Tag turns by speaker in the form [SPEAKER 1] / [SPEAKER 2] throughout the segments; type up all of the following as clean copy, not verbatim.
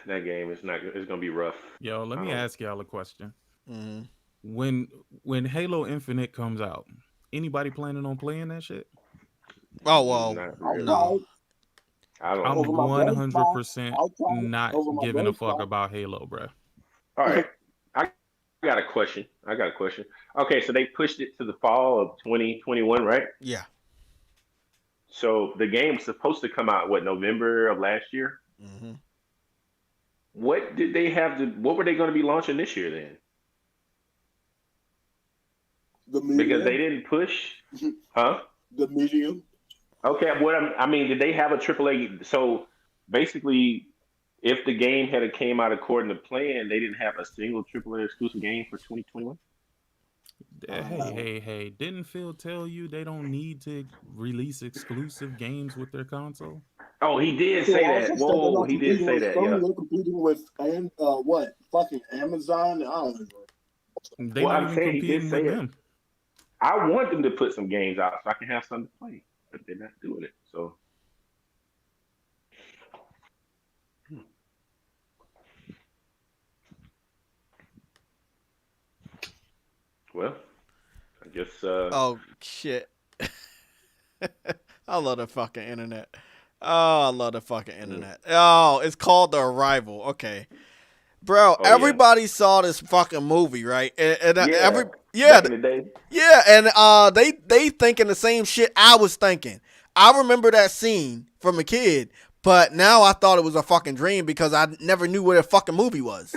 [SPEAKER 1] that game is not. It's gonna be rough.
[SPEAKER 2] Yo, let
[SPEAKER 1] I
[SPEAKER 2] me
[SPEAKER 1] don't.
[SPEAKER 2] ask y'all a question.
[SPEAKER 3] Mm.
[SPEAKER 2] When Halo Infinite comes out, anybody planning on playing that shit?
[SPEAKER 3] Oh well,
[SPEAKER 1] Not
[SPEAKER 4] I'll
[SPEAKER 1] really.
[SPEAKER 4] try
[SPEAKER 3] no.
[SPEAKER 4] it
[SPEAKER 1] I don't.
[SPEAKER 2] I'm
[SPEAKER 4] over my break, Bob.
[SPEAKER 2] 100%
[SPEAKER 4] I'll try it
[SPEAKER 2] not
[SPEAKER 4] over my
[SPEAKER 2] giving a
[SPEAKER 4] break,
[SPEAKER 2] fuck
[SPEAKER 4] Bob.
[SPEAKER 2] about Halo, bruh.
[SPEAKER 1] All right. I got a question. I got a question. Okay, so they pushed it to the fall of 2021, right?
[SPEAKER 3] Yeah.
[SPEAKER 1] So the game was supposed to come out what November of last year.
[SPEAKER 3] Hmm.
[SPEAKER 1] What did they have to? What were they going to be launching this year then?
[SPEAKER 4] The
[SPEAKER 1] Because they
[SPEAKER 4] medium,
[SPEAKER 1] didn't push, huh?
[SPEAKER 4] the medium.
[SPEAKER 1] Okay, I mean, did they have a AAA? So basically, if the game had came out according to plan, they didn't have a single AAA exclusive game for 2021.
[SPEAKER 2] Hey,
[SPEAKER 4] Uh,
[SPEAKER 2] hey, hey! Didn't Phil tell you they don't need to release exclusive games with their console?
[SPEAKER 1] Oh, he did
[SPEAKER 4] Phil
[SPEAKER 1] say
[SPEAKER 4] also
[SPEAKER 1] that.
[SPEAKER 4] said they're
[SPEAKER 1] Whoa,
[SPEAKER 4] not
[SPEAKER 1] he did
[SPEAKER 4] competing
[SPEAKER 1] say
[SPEAKER 4] with
[SPEAKER 1] that.
[SPEAKER 4] Sony.
[SPEAKER 1] Yeah.
[SPEAKER 4] They're competing with and what? Fucking Amazon. I don't know.
[SPEAKER 2] They
[SPEAKER 1] Well,
[SPEAKER 2] not
[SPEAKER 1] I'm
[SPEAKER 2] even
[SPEAKER 1] saying he did
[SPEAKER 2] competing
[SPEAKER 1] say
[SPEAKER 2] with
[SPEAKER 1] it.
[SPEAKER 2] them.
[SPEAKER 1] I want them to put some games out so I can have something to play, but they're not doing it. So, hmm, well, I guess.
[SPEAKER 3] Oh shit. I love the fucking internet. Oh, I love the fucking
[SPEAKER 1] Mm.
[SPEAKER 3] internet. Oh, it's called The Arrival. Okay. Bro,
[SPEAKER 1] Oh yeah,
[SPEAKER 3] everybody saw this fucking movie, right? And
[SPEAKER 1] yeah.
[SPEAKER 3] every yeah,
[SPEAKER 1] Back in the day.
[SPEAKER 3] yeah, and they thinking the same shit I was thinking. I remember that scene from a kid, but now I thought it was a fucking dream because I never knew what a fucking movie was.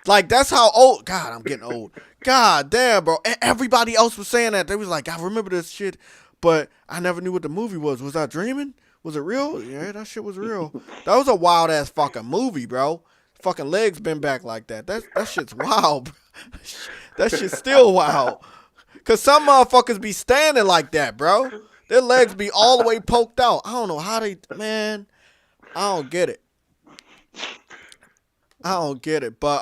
[SPEAKER 3] Like that's how old. God, I'm getting old. God damn, bro. Everybody else was saying that. They was like, I remember this shit, but I never knew what the movie was. Was I dreaming? Was it real? Yeah, that shit was real. That was a wild ass fucking movie, bro. Fucking legs been back like that. That shit's wild. Bro. That shit's still wild. Cause some motherfuckers be standing like that, bro. Their legs be all the way poked out. I don't know how they, man. I don't get it. I don't get it. But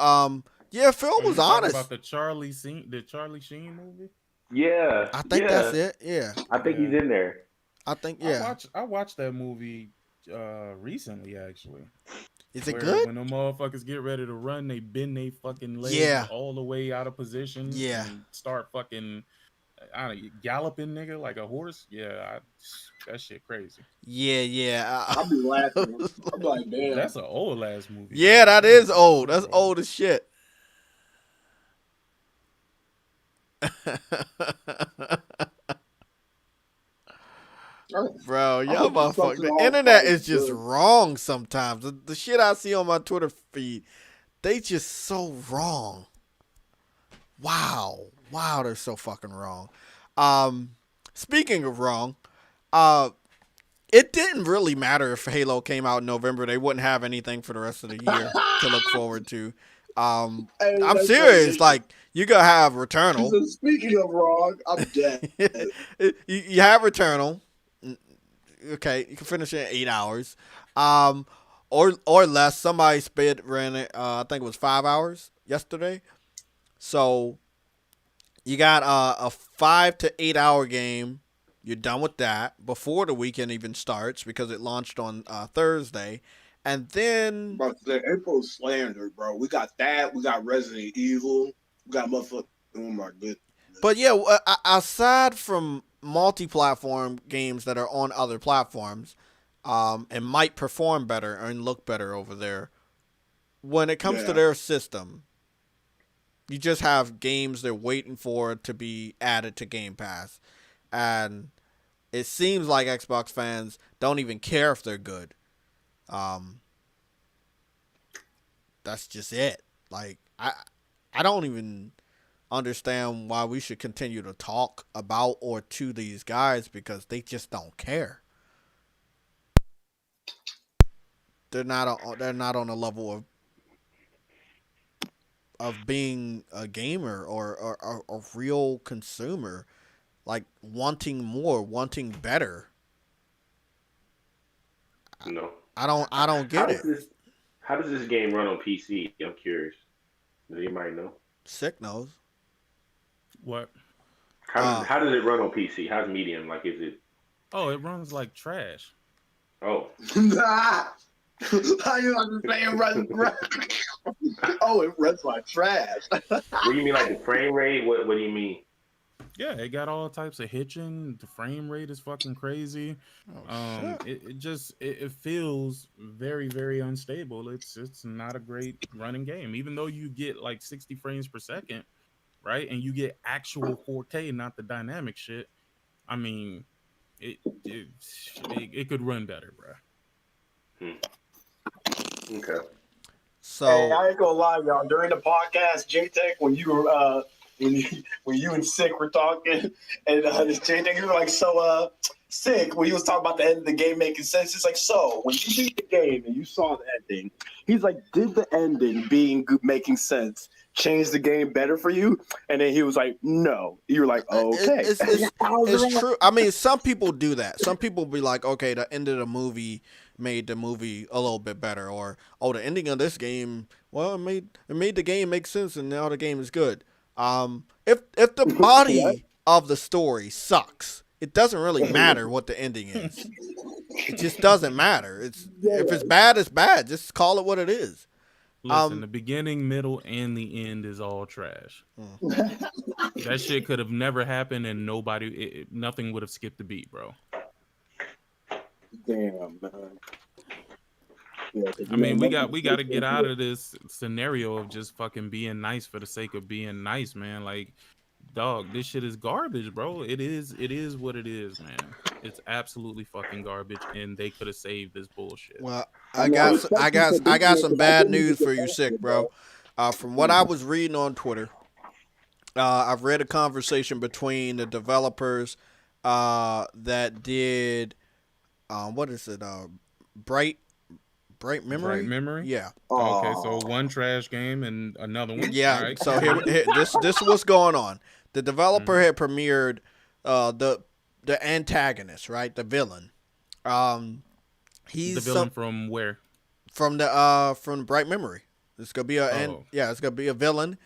[SPEAKER 3] yeah, Phil
[SPEAKER 2] Are
[SPEAKER 3] was
[SPEAKER 2] you talking about
[SPEAKER 3] honest.
[SPEAKER 2] the Charlie Sheen movie?
[SPEAKER 1] Yeah,
[SPEAKER 3] I think that's
[SPEAKER 1] yeah.
[SPEAKER 3] it. Yeah.
[SPEAKER 1] I think he's
[SPEAKER 2] Yeah,
[SPEAKER 1] in there.
[SPEAKER 3] I think yeah.
[SPEAKER 2] I watched that movie recently actually,
[SPEAKER 3] Is it
[SPEAKER 2] where
[SPEAKER 3] good?
[SPEAKER 2] when the motherfuckers get ready to run, they bend their fucking legs
[SPEAKER 3] Yeah.
[SPEAKER 2] all the way out of position
[SPEAKER 3] Yeah.
[SPEAKER 2] and start fucking I don't know, galloping nigga like a horse. Yeah, that shit crazy.
[SPEAKER 3] Yeah, yeah.
[SPEAKER 4] I'll be laughing. I'm like, damn.
[SPEAKER 2] That's an old ass movie,
[SPEAKER 3] Yeah,
[SPEAKER 2] bro.
[SPEAKER 3] that
[SPEAKER 2] That
[SPEAKER 3] is
[SPEAKER 2] movie is
[SPEAKER 3] old. That's
[SPEAKER 2] super old.
[SPEAKER 3] old as shit. Bro,
[SPEAKER 4] I
[SPEAKER 3] y'all
[SPEAKER 4] hope it's
[SPEAKER 3] motherfucker.
[SPEAKER 4] something
[SPEAKER 3] The
[SPEAKER 4] all
[SPEAKER 3] internet
[SPEAKER 4] stars
[SPEAKER 3] is just
[SPEAKER 4] good.
[SPEAKER 3] wrong sometimes. The shit I see on my Twitter feed, they just so wrong. Wow. Wow, they're so fucking wrong. Um, speaking of wrong, uh, it didn't really matter if Halo came out in November. They wouldn't have anything for the rest of the year to look forward to.
[SPEAKER 4] Hey,
[SPEAKER 3] I'm
[SPEAKER 4] that's
[SPEAKER 3] serious.
[SPEAKER 4] crazy.
[SPEAKER 3] Like, you gotta have
[SPEAKER 4] She
[SPEAKER 3] Returnal.
[SPEAKER 4] said, speaking of wrong, I'm dead.
[SPEAKER 3] You have Returnal. Okay, you can finish it in 8 hours, um, or less. Somebody ran it. I think it was 5 hours yesterday. So you got a 5 to 8 hour game. You're done with that before the weekend even starts because it launched on Thursday, and then
[SPEAKER 4] But the April slander, bro. We got that. We got Resident Evil. We got motherfucker. Oh my goodness.
[SPEAKER 3] but yeah, aside from multi-platform games that are on other platforms, and might perform better and look better over there, when it comes to
[SPEAKER 4] Yeah.
[SPEAKER 3] their system, you just have games they're waiting for to be added to Game Pass. And it seems like Xbox fans don't even care if they're good. Um, that's just it. Like I don't even understand why we should continue to talk about or to these guys because they just don't care. They're not on a level of being a gamer or a real consumer, like wanting more, wanting better.
[SPEAKER 1] No.
[SPEAKER 3] I don't
[SPEAKER 1] How
[SPEAKER 3] get
[SPEAKER 1] does
[SPEAKER 3] it.
[SPEAKER 1] this? How does this game run on PC? I'm curious. Does anybody know?
[SPEAKER 3] Sick knows.
[SPEAKER 2] What?
[SPEAKER 3] Uh,
[SPEAKER 1] How does it run on PC? How's medium? Like, is it?
[SPEAKER 2] Oh, it runs like trash.
[SPEAKER 1] Oh,
[SPEAKER 4] How you understand red? Oh, it runs like trash.
[SPEAKER 1] What do you mean, like the frame rate? What do you mean?
[SPEAKER 2] Yeah, it got all types of hitching. The frame rate is fucking crazy.
[SPEAKER 3] Oh shit.
[SPEAKER 2] It feels very very unstable. It's not a great running game, even though you get like 60 frames per second, right? And you get actual 4K, not the dynamic shit. I mean, it it, it could run better, bro.
[SPEAKER 1] Okay.
[SPEAKER 4] Hey,
[SPEAKER 3] So
[SPEAKER 4] I ain't gonna lie, y'all. During the podcast, JTech, when you were when you and Sick were talking, and this JTech, you were like so Sick when he was talking about the end of the game making sense. It's like, so when you beat the game and you saw the ending, he's like, did the ending being making sense change the game better for you? And then he was like, no. You were like, okay.
[SPEAKER 3] it's true. I mean, some people do that. Some people be like, okay, the end of the movie made the movie a little bit better, or oh, the ending of this game, well, it made the game make sense, and now the game is good. If the body of the story sucks, it doesn't really matter what the ending is. It just doesn't matter. If it's bad, it's bad. Just call it what it is.
[SPEAKER 2] Listen, the beginning, middle, and the end is all trash. That shit could have never happened, and nothing would have skipped a beat, bro.
[SPEAKER 4] Damn, man. Yeah,
[SPEAKER 2] I mean, we got to get out of this scenario of just fucking being nice for the sake of being nice, man. Like, dog, this shit is garbage, bro. It is what it is, man. It's absolutely fucking garbage, and they could have saved this bullshit.
[SPEAKER 3] Well, I got some bad news for you, Sick, bro. From what I was reading on Twitter, I've read a conversation between the developers that did what is it? Bright Memory.
[SPEAKER 2] Bright Memory.
[SPEAKER 3] Yeah.
[SPEAKER 2] Okay, so one trash game and another one.
[SPEAKER 3] Yeah.
[SPEAKER 2] All right.
[SPEAKER 3] So here this is what's going on. The developer had premiered the antagonist, right? The villain. He's
[SPEAKER 2] the villain from where?
[SPEAKER 3] From Bright Memory. It's gonna be it's gonna be a villain.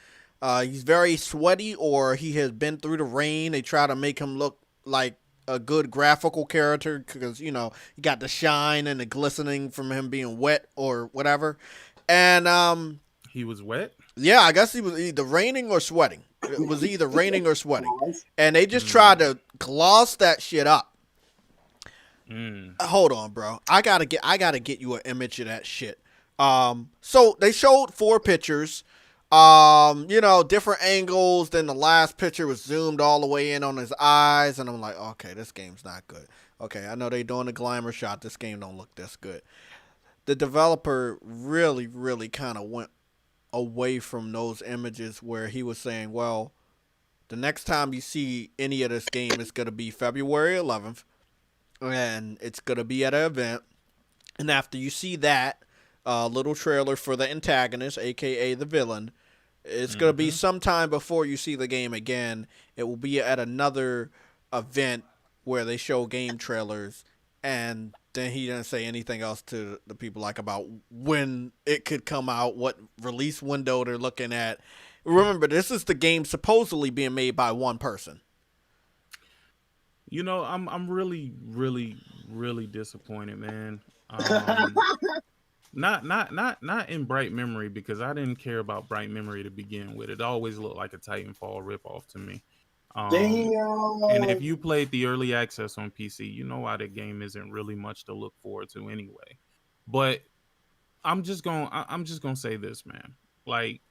[SPEAKER 3] He's very sweaty, or he has been through the rain. They try to make him look like a good graphical character because you got the shine and the glistening from him being wet or whatever. And
[SPEAKER 2] he was wet.
[SPEAKER 3] Yeah, I guess he was either raining or sweating. It was either raining or sweating, and they just tried to gloss that shit up. Hold on, bro. I gotta get you an image of that shit. So they showed 4 pictures. Different angles. Then the last picture was zoomed all the way in on his eyes, and I'm like, okay, this game's not good. Okay, I know they doing the glamour shot. This game don't look this good. The developer really, really kind of went away from those images where he was saying, well, the next time you see any of this game, it's gonna be February 11th, and it's gonna be at an event. And after you see that little trailer for the antagonist, aka the villain, it's going to be sometime before you see the game again. It will be at another event where they show game trailers, and then he didn't say anything else to the people like about when it could come out, what release window they're looking at. Remember, this is the game supposedly being made by one person.
[SPEAKER 2] I'm really, really, really disappointed, man. Not in Bright Memory, because I didn't care about Bright Memory to begin with. It always looked like a Titanfall ripoff to me. And if you played the early access on PC, you know why the game isn't really much to look forward to anyway. But I'm just gonna say this, man. Like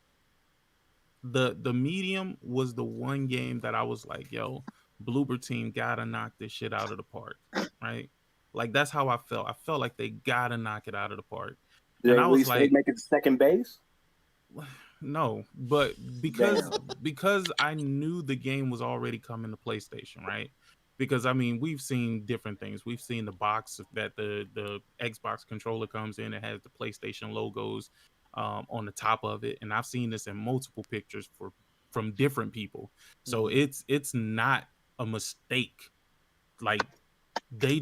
[SPEAKER 2] the Medium was the one game that I was like, yo, Bloober Team gotta knock this shit out of the park, right? Like that's how I felt. I felt like they gotta knock it out of the park.
[SPEAKER 4] Did
[SPEAKER 2] and I was like,
[SPEAKER 4] make it second base?
[SPEAKER 2] No, but because I knew the game was already coming to PlayStation, right? Because I mean, we've seen different things. We've seen the box that the Xbox controller comes in. It has the PlayStation logos on the top of it, and I've seen this in multiple pictures from different people. So it's not a mistake. Like I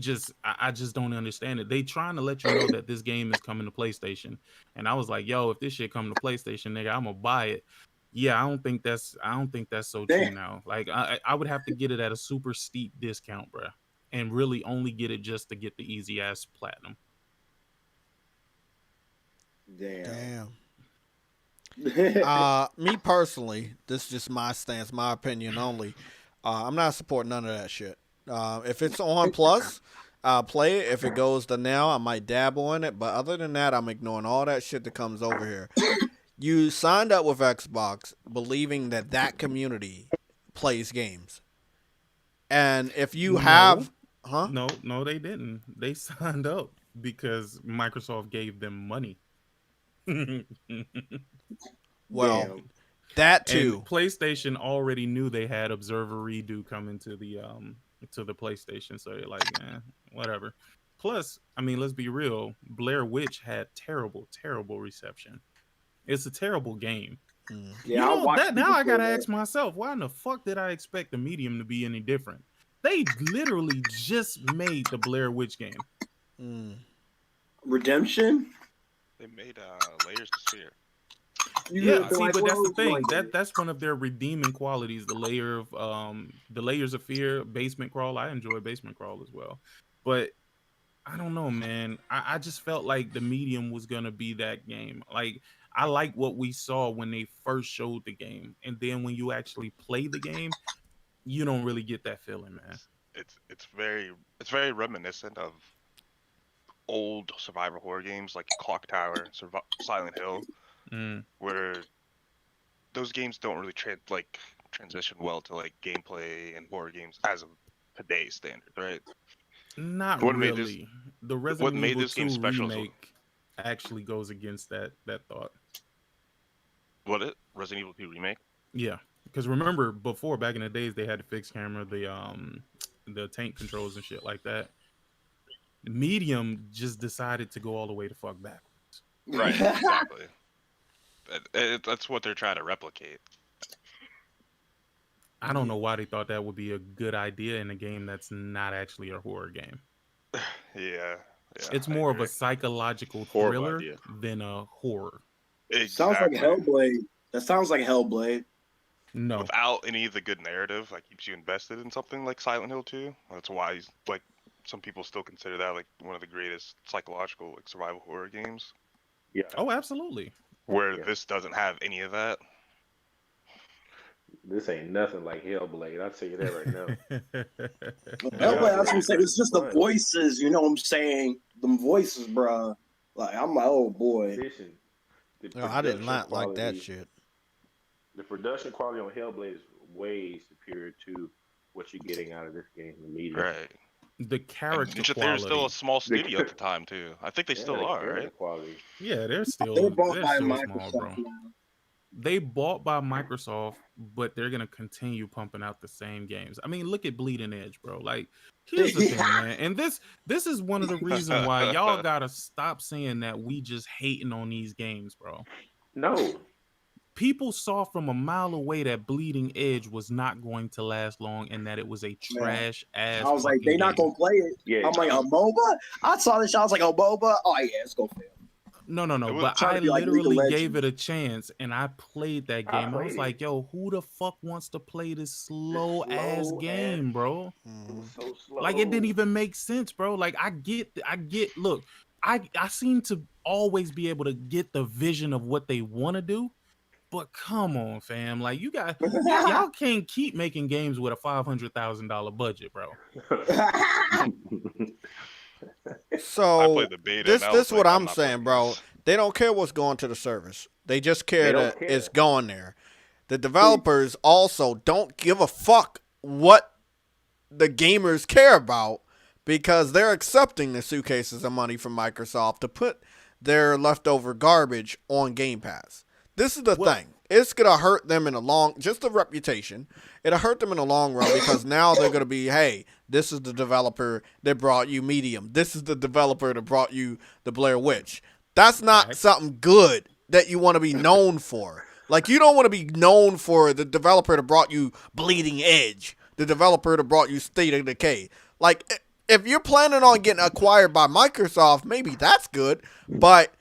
[SPEAKER 2] just don't understand it. They trying to let you know that this game is coming to PlayStation, and I was like, yo, if this shit come to PlayStation, nigga, I'm gonna buy it. Yeah, I don't think that's so true now. Like I would have to get it at a super steep discount, bro, and really only get it just to get the easy ass platinum.
[SPEAKER 4] Damn.
[SPEAKER 3] Me personally, this is just my stance, my opinion only. I'm not supporting none of that shit. If it's on Plus, I'll play it. If it goes to now, I might dabble in it. But other than that, I'm ignoring all that shit that comes over here. You signed up with Xbox believing that that community plays games. And if you have... Huh?
[SPEAKER 2] No, they didn't. They signed up because Microsoft gave them money.
[SPEAKER 3] Well,
[SPEAKER 4] Damn.
[SPEAKER 3] that
[SPEAKER 2] And
[SPEAKER 3] too.
[SPEAKER 2] PlayStation already knew they had Observer Redo coming to the PlayStation, so they're like, whatever. Plus, I mean, let's be real, Blair Witch had terrible reception. It's a terrible game.
[SPEAKER 4] Yeah,
[SPEAKER 2] You
[SPEAKER 4] I
[SPEAKER 2] know
[SPEAKER 4] watched
[SPEAKER 2] that now
[SPEAKER 4] people
[SPEAKER 2] I gotta
[SPEAKER 4] play
[SPEAKER 2] ask myself, why in the fuck did I expect the medium to be any different? They literally just made the Blair Witch game.
[SPEAKER 4] Redemption.
[SPEAKER 5] They made Layers of Sphere.
[SPEAKER 2] Yeah, see,
[SPEAKER 4] like,
[SPEAKER 2] but that's the
[SPEAKER 4] well,
[SPEAKER 2] thing.
[SPEAKER 4] like-
[SPEAKER 2] That's one of their redeeming qualities. The layers of fear, basement crawl. I enjoy basement crawl as well, but I don't know, man. I just felt like the medium was gonna be that game. Like I like what we saw when they first showed the game, and then when you actually play the game, you don't really get that feeling, man.
[SPEAKER 5] It's very reminiscent of old survival horror games like Clock Tower, Silent Hill, where those games don't really transition well to like gameplay and horror games as of today's standard, right?
[SPEAKER 2] Not
[SPEAKER 5] What made
[SPEAKER 2] really. The
[SPEAKER 5] what
[SPEAKER 2] Resident
[SPEAKER 5] made
[SPEAKER 2] Evil
[SPEAKER 5] this game
[SPEAKER 2] 2
[SPEAKER 5] special is-
[SPEAKER 2] remake actually goes against that thought.
[SPEAKER 5] Resident Evil 2 remake?
[SPEAKER 2] Yeah, because remember before, back in the days, they had the fixed camera, the tank controls and shit like that. The medium just decided to go all the way to fuck backwards.
[SPEAKER 5] Right, exactly. That's what they're trying to replicate.
[SPEAKER 2] I don't know why they thought that would be a good idea in a game that's not actually a horror game.
[SPEAKER 5] Yeah,
[SPEAKER 2] It's
[SPEAKER 5] I
[SPEAKER 2] more of
[SPEAKER 5] agree.
[SPEAKER 2] a psychological
[SPEAKER 1] Horrible
[SPEAKER 2] thriller
[SPEAKER 1] idea.
[SPEAKER 2] than a horror.
[SPEAKER 4] Sounds like
[SPEAKER 5] Exactly.
[SPEAKER 4] Hellblade. That sounds like Hellblade.
[SPEAKER 2] No,
[SPEAKER 5] Without any of the good narrative that keeps you invested in something like Silent Hill 2. That's why like some people still consider that like one of the greatest psychological like survival horror games.
[SPEAKER 1] Yeah.
[SPEAKER 2] oh, absolutely.
[SPEAKER 5] Where
[SPEAKER 1] Yeah.
[SPEAKER 5] this doesn't have any of that.
[SPEAKER 1] This ain't nothing like Hellblade. I'll tell you that right now.
[SPEAKER 4] Hellblade, that's what I'm saying. It's just the voices, you know what I'm saying? Them voices, bruh. Like, I'm like, oh boy.
[SPEAKER 1] Listen, the
[SPEAKER 3] No, I did
[SPEAKER 1] production
[SPEAKER 3] not like that
[SPEAKER 1] quality-
[SPEAKER 3] shit.
[SPEAKER 1] The production quality on Hellblade is way superior to what you're getting out of this game in the media.
[SPEAKER 5] Right.
[SPEAKER 2] The
[SPEAKER 5] And
[SPEAKER 2] character
[SPEAKER 5] they're still
[SPEAKER 2] quality.
[SPEAKER 5] a small studio at the time too. I think they
[SPEAKER 1] Yeah,
[SPEAKER 5] still
[SPEAKER 1] the
[SPEAKER 5] are,
[SPEAKER 1] camera
[SPEAKER 5] right?
[SPEAKER 1] Quality.
[SPEAKER 2] Yeah, they're still
[SPEAKER 4] They're bought
[SPEAKER 2] they're
[SPEAKER 4] by
[SPEAKER 2] still small,
[SPEAKER 4] Microsoft
[SPEAKER 2] bro.
[SPEAKER 4] now.
[SPEAKER 2] They bought by Microsoft, but they're gonna continue pumping out the same games. I mean, look at Bleeding Edge, bro. Like, here's the thing, man. And this is one of the reasons why y'all gotta stop saying that we just hating on these games, bro.
[SPEAKER 1] No.
[SPEAKER 2] People saw from a mile away that Bleeding Edge was not going to last long and that it was a trash ass.
[SPEAKER 4] I was like, they not gonna play it.
[SPEAKER 1] Yeah.
[SPEAKER 4] I'm like, a MOBA? I saw this shit, I was like, a MOBA? Oh yeah, it's gonna fail.
[SPEAKER 2] No.
[SPEAKER 5] It was
[SPEAKER 2] But
[SPEAKER 4] trying
[SPEAKER 2] I
[SPEAKER 4] to be like League of
[SPEAKER 2] literally gave
[SPEAKER 4] Legends.
[SPEAKER 2] it a chance and I played that
[SPEAKER 1] I
[SPEAKER 2] game. I was
[SPEAKER 1] played
[SPEAKER 2] like, yo, who the fuck wants to play this slow ass
[SPEAKER 1] slow
[SPEAKER 2] game,
[SPEAKER 1] ass-
[SPEAKER 2] bro?
[SPEAKER 1] It was so slow.
[SPEAKER 2] Like, it didn't even make sense, bro. Like, I get, look, I seem to always be able to get the vision of what they want to do. But come on, fam. Like, y'all can't keep making games with a $500,000 budget, bro.
[SPEAKER 5] I
[SPEAKER 3] So
[SPEAKER 5] played the beta.
[SPEAKER 3] this
[SPEAKER 5] and I was
[SPEAKER 3] this what
[SPEAKER 5] like,
[SPEAKER 3] I'm
[SPEAKER 5] not
[SPEAKER 3] saying,
[SPEAKER 5] playing
[SPEAKER 3] bro.
[SPEAKER 5] this.
[SPEAKER 3] They don't care what's going to the service. They just care
[SPEAKER 1] They don't
[SPEAKER 3] that
[SPEAKER 1] care.
[SPEAKER 3] it's going there. The developers also don't give a fuck what the gamers care about because they're accepting the suitcases of money from Microsoft to put their leftover garbage on Game Pass. This is the thing. It's going to hurt them in just the reputation. It'll hurt them in the long run because now they're going to be, hey, this is the developer that brought you Medium. This is the developer that brought you the Blair Witch. That's not something good that you want to be known for. Like, you don't want to be known for the developer that brought you Bleeding Edge, the developer that brought you State of Decay. Like, if you're planning on getting acquired by Microsoft, maybe that's good, but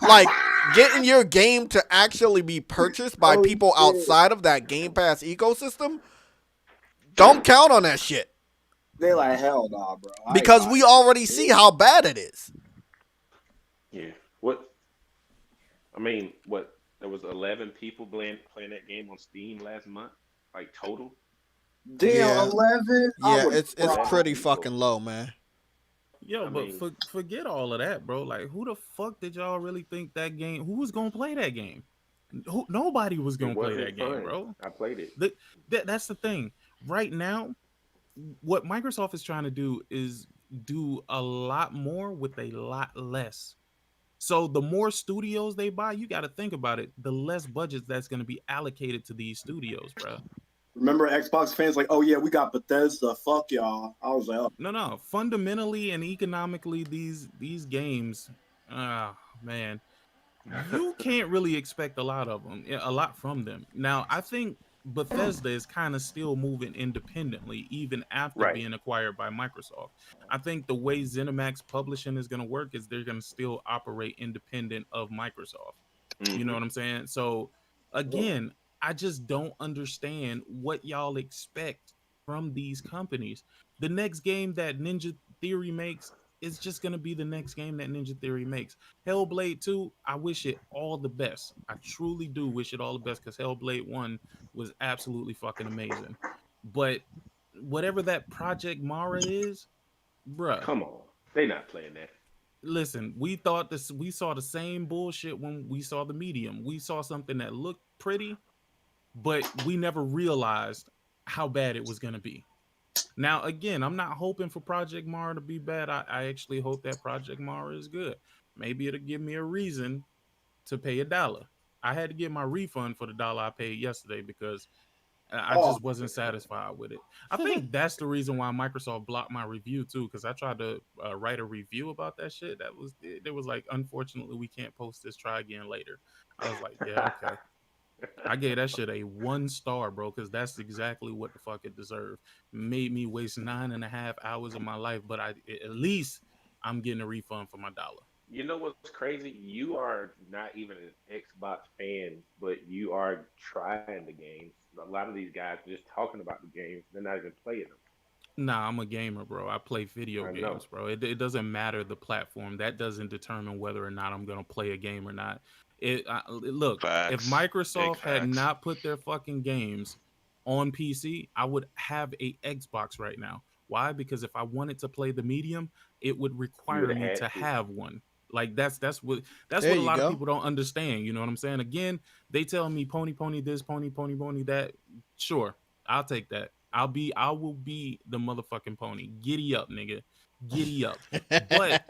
[SPEAKER 3] like getting your game to actually be purchased by people outside of that Game Pass ecosystem, don't count on that shit.
[SPEAKER 4] They're like, hell nah, bro. I ain't
[SPEAKER 3] Because
[SPEAKER 4] buying
[SPEAKER 3] we
[SPEAKER 4] it.
[SPEAKER 3] already see how bad it is.
[SPEAKER 1] Yeah. What? I mean, what? There was 11 people playing that game on Steam last month, like total.
[SPEAKER 4] Damn,
[SPEAKER 3] Yeah,
[SPEAKER 4] 11. I
[SPEAKER 3] yeah,
[SPEAKER 4] would
[SPEAKER 3] it's
[SPEAKER 4] cry.
[SPEAKER 1] 11
[SPEAKER 3] pretty
[SPEAKER 1] people.
[SPEAKER 3] fucking low, man.
[SPEAKER 2] Yo,
[SPEAKER 1] I
[SPEAKER 2] but
[SPEAKER 1] mean,
[SPEAKER 2] forget all of that, bro. Like, who the fuck did y'all really think that game? Who was gonna play that game? Nobody was
[SPEAKER 1] it
[SPEAKER 2] gonna play
[SPEAKER 1] wasn't
[SPEAKER 2] that game,
[SPEAKER 1] fun.
[SPEAKER 2] bro.
[SPEAKER 1] I played it.
[SPEAKER 2] That's the thing. Right now, what Microsoft is trying to do is do a lot more with a lot less. So the more studios they buy, you got to think about it. The less budget that's going to be allocated to these studios, bro.
[SPEAKER 4] Remember Xbox fans like, oh yeah, we got Bethesda. Fuck y'all. I was like, oh.
[SPEAKER 2] No. Fundamentally and economically, these games, man, you can't really expect a lot of them, a lot from them. Now, I think Bethesda is kind of still moving independently, even after
[SPEAKER 1] Right.
[SPEAKER 2] being acquired by Microsoft. I think the way ZeniMax Publishing is going to work is they're going to still operate independent of Microsoft. You know what I'm saying? So, again, I just don't understand what y'all expect from these companies. The next game that Ninja Theory makes is just going to be the next game that Ninja Theory makes. Hellblade 2, I wish it all the best. I truly do wish it all the best because Hellblade 1 was absolutely fucking amazing. But whatever that Project Mara is, bruh,
[SPEAKER 1] Come on, they not playing that.
[SPEAKER 2] listen, we saw the same bullshit when we saw the Medium. We saw something that looked pretty, but we never realized how bad it was going to be. Now, again, I'm not hoping for Project Mara to be bad. I actually hope that Project Mara is good. Maybe it'll give me a reason to pay $1. I had to get my refund for the $1 I paid yesterday because I just wasn't satisfied with it. I think that's the reason why Microsoft blocked my review too, because I tried to write a review about that shit. It was like, unfortunately, we can't post this. Try again later. I was like, yeah, okay. I gave that shit a 1 star, bro, because that's exactly what the fuck it deserved. Made me waste 9.5 hours of my life, but at least I'm getting a refund for my $1.
[SPEAKER 1] You know what's crazy? You are not even an Xbox fan, but you are trying the games. A lot of these guys are just talking about the games; they're not even playing them.
[SPEAKER 2] Nah, I'm a gamer, bro. I play video
[SPEAKER 1] I know.
[SPEAKER 2] games, bro. It doesn't matter the platform. That doesn't determine whether or not I'm gonna play a game or not. Look, if
[SPEAKER 5] Facts.
[SPEAKER 2] Microsoft
[SPEAKER 5] Big
[SPEAKER 2] had
[SPEAKER 5] facts.
[SPEAKER 2] not put their fucking games on PC, I would have a Xbox right now. Why? Because if I wanted to play the medium, it would
[SPEAKER 1] You would
[SPEAKER 2] require
[SPEAKER 1] have
[SPEAKER 2] me
[SPEAKER 1] had
[SPEAKER 2] to
[SPEAKER 1] to.
[SPEAKER 2] have one. Like that's what
[SPEAKER 3] There
[SPEAKER 2] a
[SPEAKER 3] you
[SPEAKER 2] lot of
[SPEAKER 3] go.
[SPEAKER 2] people don't understand. You know what I'm saying? Again, they tell me pony this, pony that. Sure, I'll take that. I will be the motherfucking pony. Giddy up, nigga. Giddy up. But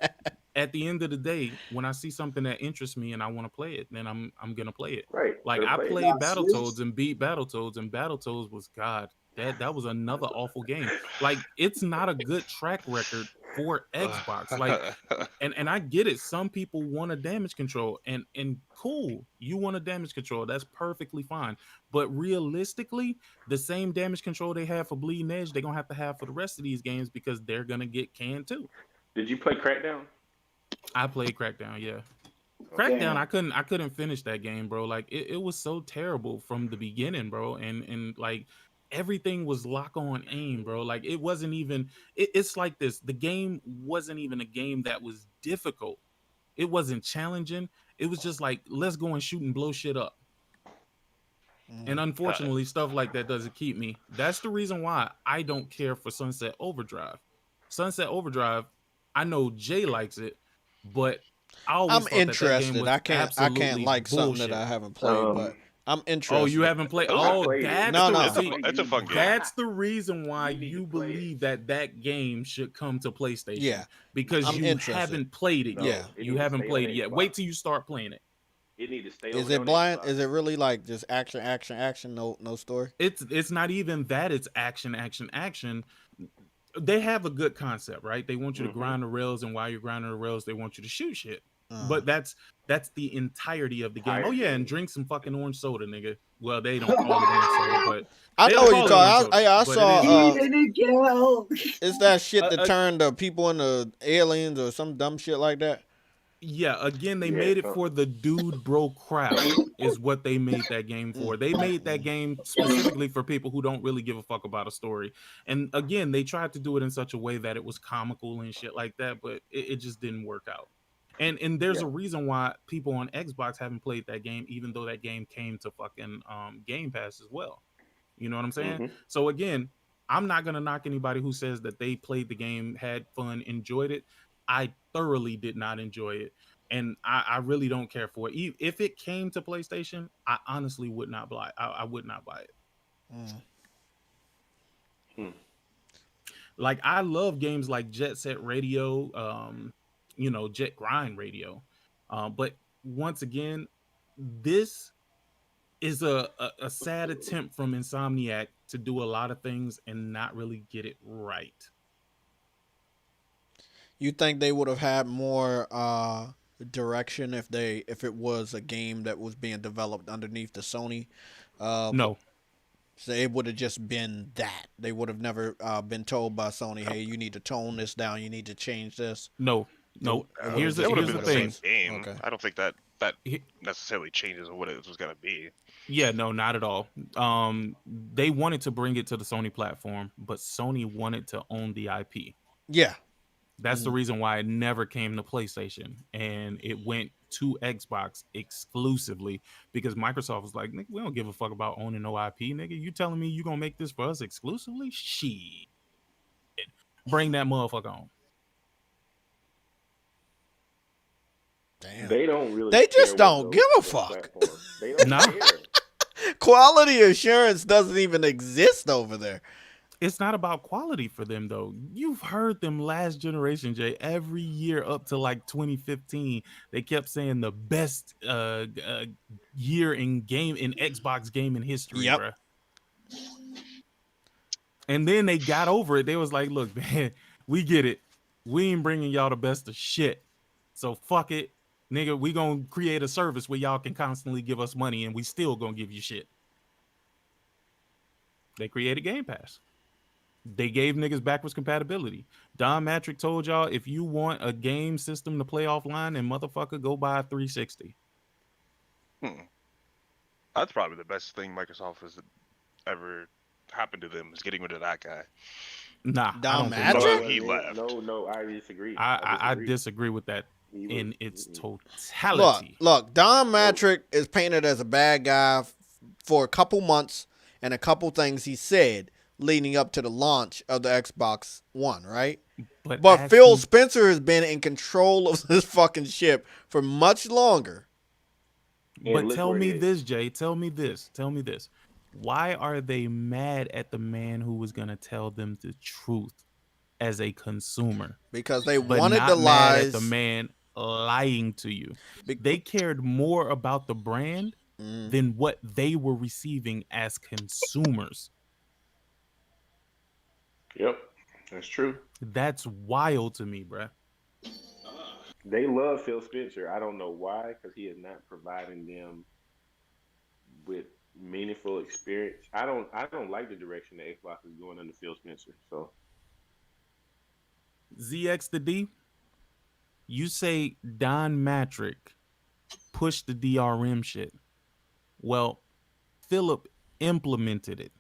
[SPEAKER 2] at the end of the day, when I see something that interests me and I want to play it, then I'm gonna play it.
[SPEAKER 1] Right,
[SPEAKER 2] Like
[SPEAKER 1] gonna
[SPEAKER 2] I
[SPEAKER 1] play it.
[SPEAKER 2] played
[SPEAKER 4] Nah, Switch.
[SPEAKER 2] Battletoads and beat Battletoads, and Battletoads was God. That was another awful game. Like it's not a good track record for Xbox. Like and I get it. Some people want a damage control, and cool, you want a damage control. That's perfectly fine. But realistically, the same damage control they have for Bleeding Edge, they're gonna have for the rest of these games because they're gonna get canned too.
[SPEAKER 1] Did you play Crackdown?
[SPEAKER 2] I played Crackdown, yeah.
[SPEAKER 1] Okay.
[SPEAKER 2] Crackdown,
[SPEAKER 4] Damn.
[SPEAKER 2] I couldn't finish that game, bro. Like it was so terrible from the beginning, bro. And like everything was lock on aim, bro. Like it wasn't even it's like this. The game wasn't even a game that was difficult. It wasn't challenging. It was just like, let's go and shoot and blow shit up. And unfortunately, stuff like that doesn't keep me. That's the reason why I don't care for Sunset Overdrive. Sunset Overdrive, I know Jay likes it, but I always
[SPEAKER 3] I'm
[SPEAKER 2] thought that game
[SPEAKER 3] interested.
[SPEAKER 2] was
[SPEAKER 3] I can't
[SPEAKER 2] absolutely
[SPEAKER 3] like something that
[SPEAKER 2] bullshit.
[SPEAKER 3] I haven't played, but I'm
[SPEAKER 2] Oh, you
[SPEAKER 3] interested.
[SPEAKER 2] haven't played?
[SPEAKER 1] I
[SPEAKER 2] Oh,
[SPEAKER 1] played it.
[SPEAKER 2] that's
[SPEAKER 3] No,
[SPEAKER 2] the
[SPEAKER 3] no.
[SPEAKER 5] It's a fun game.
[SPEAKER 2] That's the reason why
[SPEAKER 1] You need to
[SPEAKER 2] you
[SPEAKER 1] play it.
[SPEAKER 2] believe that game should come to PlayStation.
[SPEAKER 3] Yeah,
[SPEAKER 2] Because
[SPEAKER 3] I'm
[SPEAKER 2] you
[SPEAKER 3] interested.
[SPEAKER 2] haven't played it
[SPEAKER 1] No,
[SPEAKER 2] yet.
[SPEAKER 1] it
[SPEAKER 2] You
[SPEAKER 1] need to
[SPEAKER 2] haven't
[SPEAKER 1] stay on
[SPEAKER 2] played it yet.
[SPEAKER 1] Xbox.
[SPEAKER 2] Wait till you start playing it.
[SPEAKER 1] It need to stay
[SPEAKER 3] Is
[SPEAKER 1] over
[SPEAKER 3] it
[SPEAKER 1] on
[SPEAKER 3] blind?
[SPEAKER 1] Xbox.
[SPEAKER 3] Is it really like just action, no story?
[SPEAKER 2] It's not even that. It's action. They have a good concept, right? They want you to
[SPEAKER 1] Mm-hmm.
[SPEAKER 2] grind the rails, and while you're grinding the rails, they want you to shoot shit.
[SPEAKER 3] Uh,
[SPEAKER 2] But that's the entirety of the game. Oh yeah, and drink some fucking orange soda, nigga. Well, they don't call it orange soda, but
[SPEAKER 3] I
[SPEAKER 2] they
[SPEAKER 3] know
[SPEAKER 2] don't
[SPEAKER 3] what you're
[SPEAKER 2] call it orange
[SPEAKER 3] talking.
[SPEAKER 2] soda,
[SPEAKER 3] I
[SPEAKER 2] but
[SPEAKER 3] saw.
[SPEAKER 2] it is what it is.
[SPEAKER 3] It's that shit that
[SPEAKER 2] Uh, uh,
[SPEAKER 3] turned the people into aliens or some dumb shit like that.
[SPEAKER 2] Yeah, again, they
[SPEAKER 1] Yeah,
[SPEAKER 2] made it
[SPEAKER 1] so-
[SPEAKER 2] for the dude bro crowd, is what they made that game for. They made that game specifically for people who don't really give a fuck about a story. And again, they tried to do it in such a way that it was comical and shit like that, but it just didn't work out. And there's a reason why people on Xbox haven't played that game, even though that game came to fucking Game Pass as well. You know what I'm saying?
[SPEAKER 1] Mm-hmm.
[SPEAKER 2] So again, I'm not gonna knock anybody who says that they played the game, had fun, enjoyed it. I thoroughly did not enjoy it, and I really don't care for it. If it came to PlayStation, I honestly would not buy. I would not buy it. Like I love games like Jet Set Radio, Jet Grind Radio, but once again, this is a sad attempt from Insomniac to do a lot of things and not really get it right.
[SPEAKER 3] You think they would have had more direction if it was a game that was being developed underneath the Sony?
[SPEAKER 2] No.
[SPEAKER 3] So it would have just been that. They would have never been told by Sony, "Hey, you need to tone this down. You need to change this."
[SPEAKER 2] No. Here's the thing.
[SPEAKER 5] Game.
[SPEAKER 3] Okay.
[SPEAKER 5] I don't think that necessarily changes what it was gonna be.
[SPEAKER 2] Yeah, no, not at all. They wanted to bring it to the Sony platform, but Sony wanted to own the IP.
[SPEAKER 3] Yeah.
[SPEAKER 2] That's the reason why it never came to PlayStation, and it went to Xbox exclusively because Microsoft was like, "Nigga, we don't give a fuck about owning no IP, nigga. You telling me you gonna make this for us exclusively? Shit, bring that motherfucker on."
[SPEAKER 3] Damn.
[SPEAKER 1] They don't really.
[SPEAKER 3] They just
[SPEAKER 1] care
[SPEAKER 3] don't
[SPEAKER 1] what
[SPEAKER 3] give a
[SPEAKER 1] those
[SPEAKER 3] fuck.
[SPEAKER 1] platforms. They don't
[SPEAKER 2] Nah.
[SPEAKER 1] care.
[SPEAKER 3] Quality assurance doesn't even exist over there.
[SPEAKER 2] It's not about quality for them though. You've heard them last generation, Jay. Every year up to like 2015, they kept saying the best year in Xbox gaming history,
[SPEAKER 3] Yep.
[SPEAKER 2] bruh. And then they got over it. They was like, "Look, man, we get it. We ain't bringing y'all the best of shit. So fuck it, nigga. We gonna create a service where y'all can constantly give us money, and we still gonna give you shit." They created Game Pass. They gave niggas backwards compatibility. Don Matrick told y'all, if you want a game system to play offline, and motherfucker, go buy a 360.
[SPEAKER 5] That's probably the best thing Microsoft has ever happened to them is getting rid of that guy.
[SPEAKER 2] Nah,
[SPEAKER 3] Don
[SPEAKER 2] I don't think so.
[SPEAKER 3] Matrick?
[SPEAKER 5] He left.
[SPEAKER 1] No, I disagree.
[SPEAKER 2] I disagree with that
[SPEAKER 1] He was-
[SPEAKER 2] in its totality.
[SPEAKER 3] Look, Don Matrick is painted as a bad guy for a couple months and a couple things he said leading up to the launch of the Xbox One, right? But Phil Spencer has been in control of this fucking ship for much longer.
[SPEAKER 2] But
[SPEAKER 1] look
[SPEAKER 2] tell
[SPEAKER 1] where
[SPEAKER 2] me
[SPEAKER 1] it is.
[SPEAKER 2] this, Jay. Tell me this. Why are they mad at the man who was gonna tell them the truth as a consumer?
[SPEAKER 3] Because they
[SPEAKER 2] But
[SPEAKER 3] wanted
[SPEAKER 2] not
[SPEAKER 3] the
[SPEAKER 2] mad
[SPEAKER 3] lies.
[SPEAKER 2] at the man lying to you. They cared more about the brand than what they were receiving as consumers.
[SPEAKER 1] Yep, that's true.
[SPEAKER 2] That's wild to me, bruh.
[SPEAKER 1] They love Phil Spencer. I don't know why, because he is not providing them with meaningful experience. I don't like the direction that Xbox is going under Phil Spencer. So
[SPEAKER 2] ZX the D, you say Don Matrick pushed the DRM shit. Well, Philip implemented it.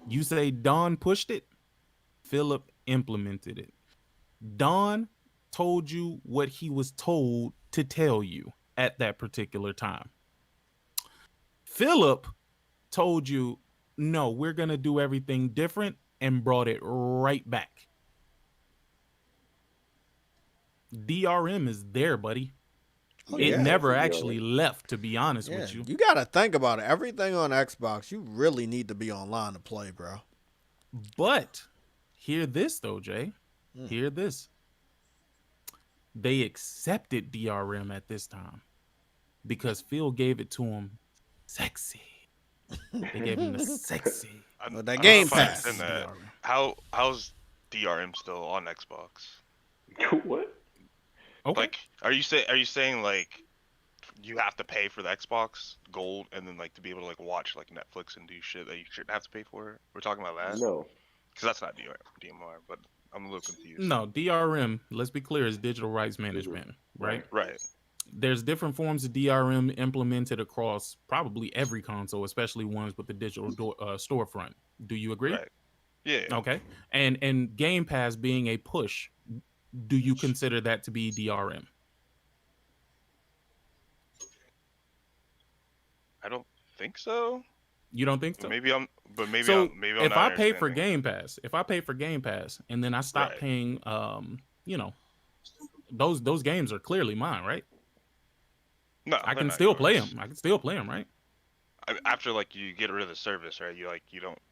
[SPEAKER 2] You say Don pushed it, Philip implemented it. Don told you what he was told to tell you at that particular time. Philip told you, no, we're going to do everything different, and brought it right back. DRM is there, buddy.
[SPEAKER 3] Oh,
[SPEAKER 2] It
[SPEAKER 3] yeah.
[SPEAKER 2] never
[SPEAKER 1] That's a
[SPEAKER 2] actually left, to be honest
[SPEAKER 3] Yeah,
[SPEAKER 2] with you.
[SPEAKER 3] you gotta think about it. Everything on Xbox, you really need to be online to play, bro.
[SPEAKER 2] But hear this, though, Jay. Hear this. They accepted DRM at this time because Phil gave it to him sexy. They gave him the sexy.
[SPEAKER 3] Well, that
[SPEAKER 5] I
[SPEAKER 3] Game
[SPEAKER 5] don't find
[SPEAKER 3] Pass.
[SPEAKER 5] in that.
[SPEAKER 2] DRM.
[SPEAKER 5] How's DRM still on Xbox?
[SPEAKER 1] what?
[SPEAKER 2] Okay.
[SPEAKER 5] Like, are you saying like you have to pay for the Xbox Gold and then like to be able to like watch like Netflix and do shit that you shouldn't have to pay for? We're talking about that?
[SPEAKER 1] No.
[SPEAKER 5] Because that's not DMR, but I'm a little confused.
[SPEAKER 2] No, DRM, let's be clear, is digital rights management, right?
[SPEAKER 5] Right.
[SPEAKER 2] There's different forms of DRM implemented across probably every console, especially ones with the digital storefront. Do you agree?
[SPEAKER 5] Right. Yeah.
[SPEAKER 2] Okay. And Game Pass being a push do you consider that to be DRM?
[SPEAKER 5] I don't think so.
[SPEAKER 2] You don't think so?
[SPEAKER 5] Maybe I'm
[SPEAKER 2] So
[SPEAKER 5] maybe I'm
[SPEAKER 2] if
[SPEAKER 5] not
[SPEAKER 2] I pay for
[SPEAKER 5] understanding.
[SPEAKER 2] Game Pass, and then I stop
[SPEAKER 5] Right.
[SPEAKER 2] paying, you know, those games are clearly mine, right?
[SPEAKER 5] No,
[SPEAKER 2] I
[SPEAKER 5] they're
[SPEAKER 2] can
[SPEAKER 5] not
[SPEAKER 2] still play
[SPEAKER 5] yours.
[SPEAKER 2] them. I can still play them, right?
[SPEAKER 5] After like you get rid of the service, right? You're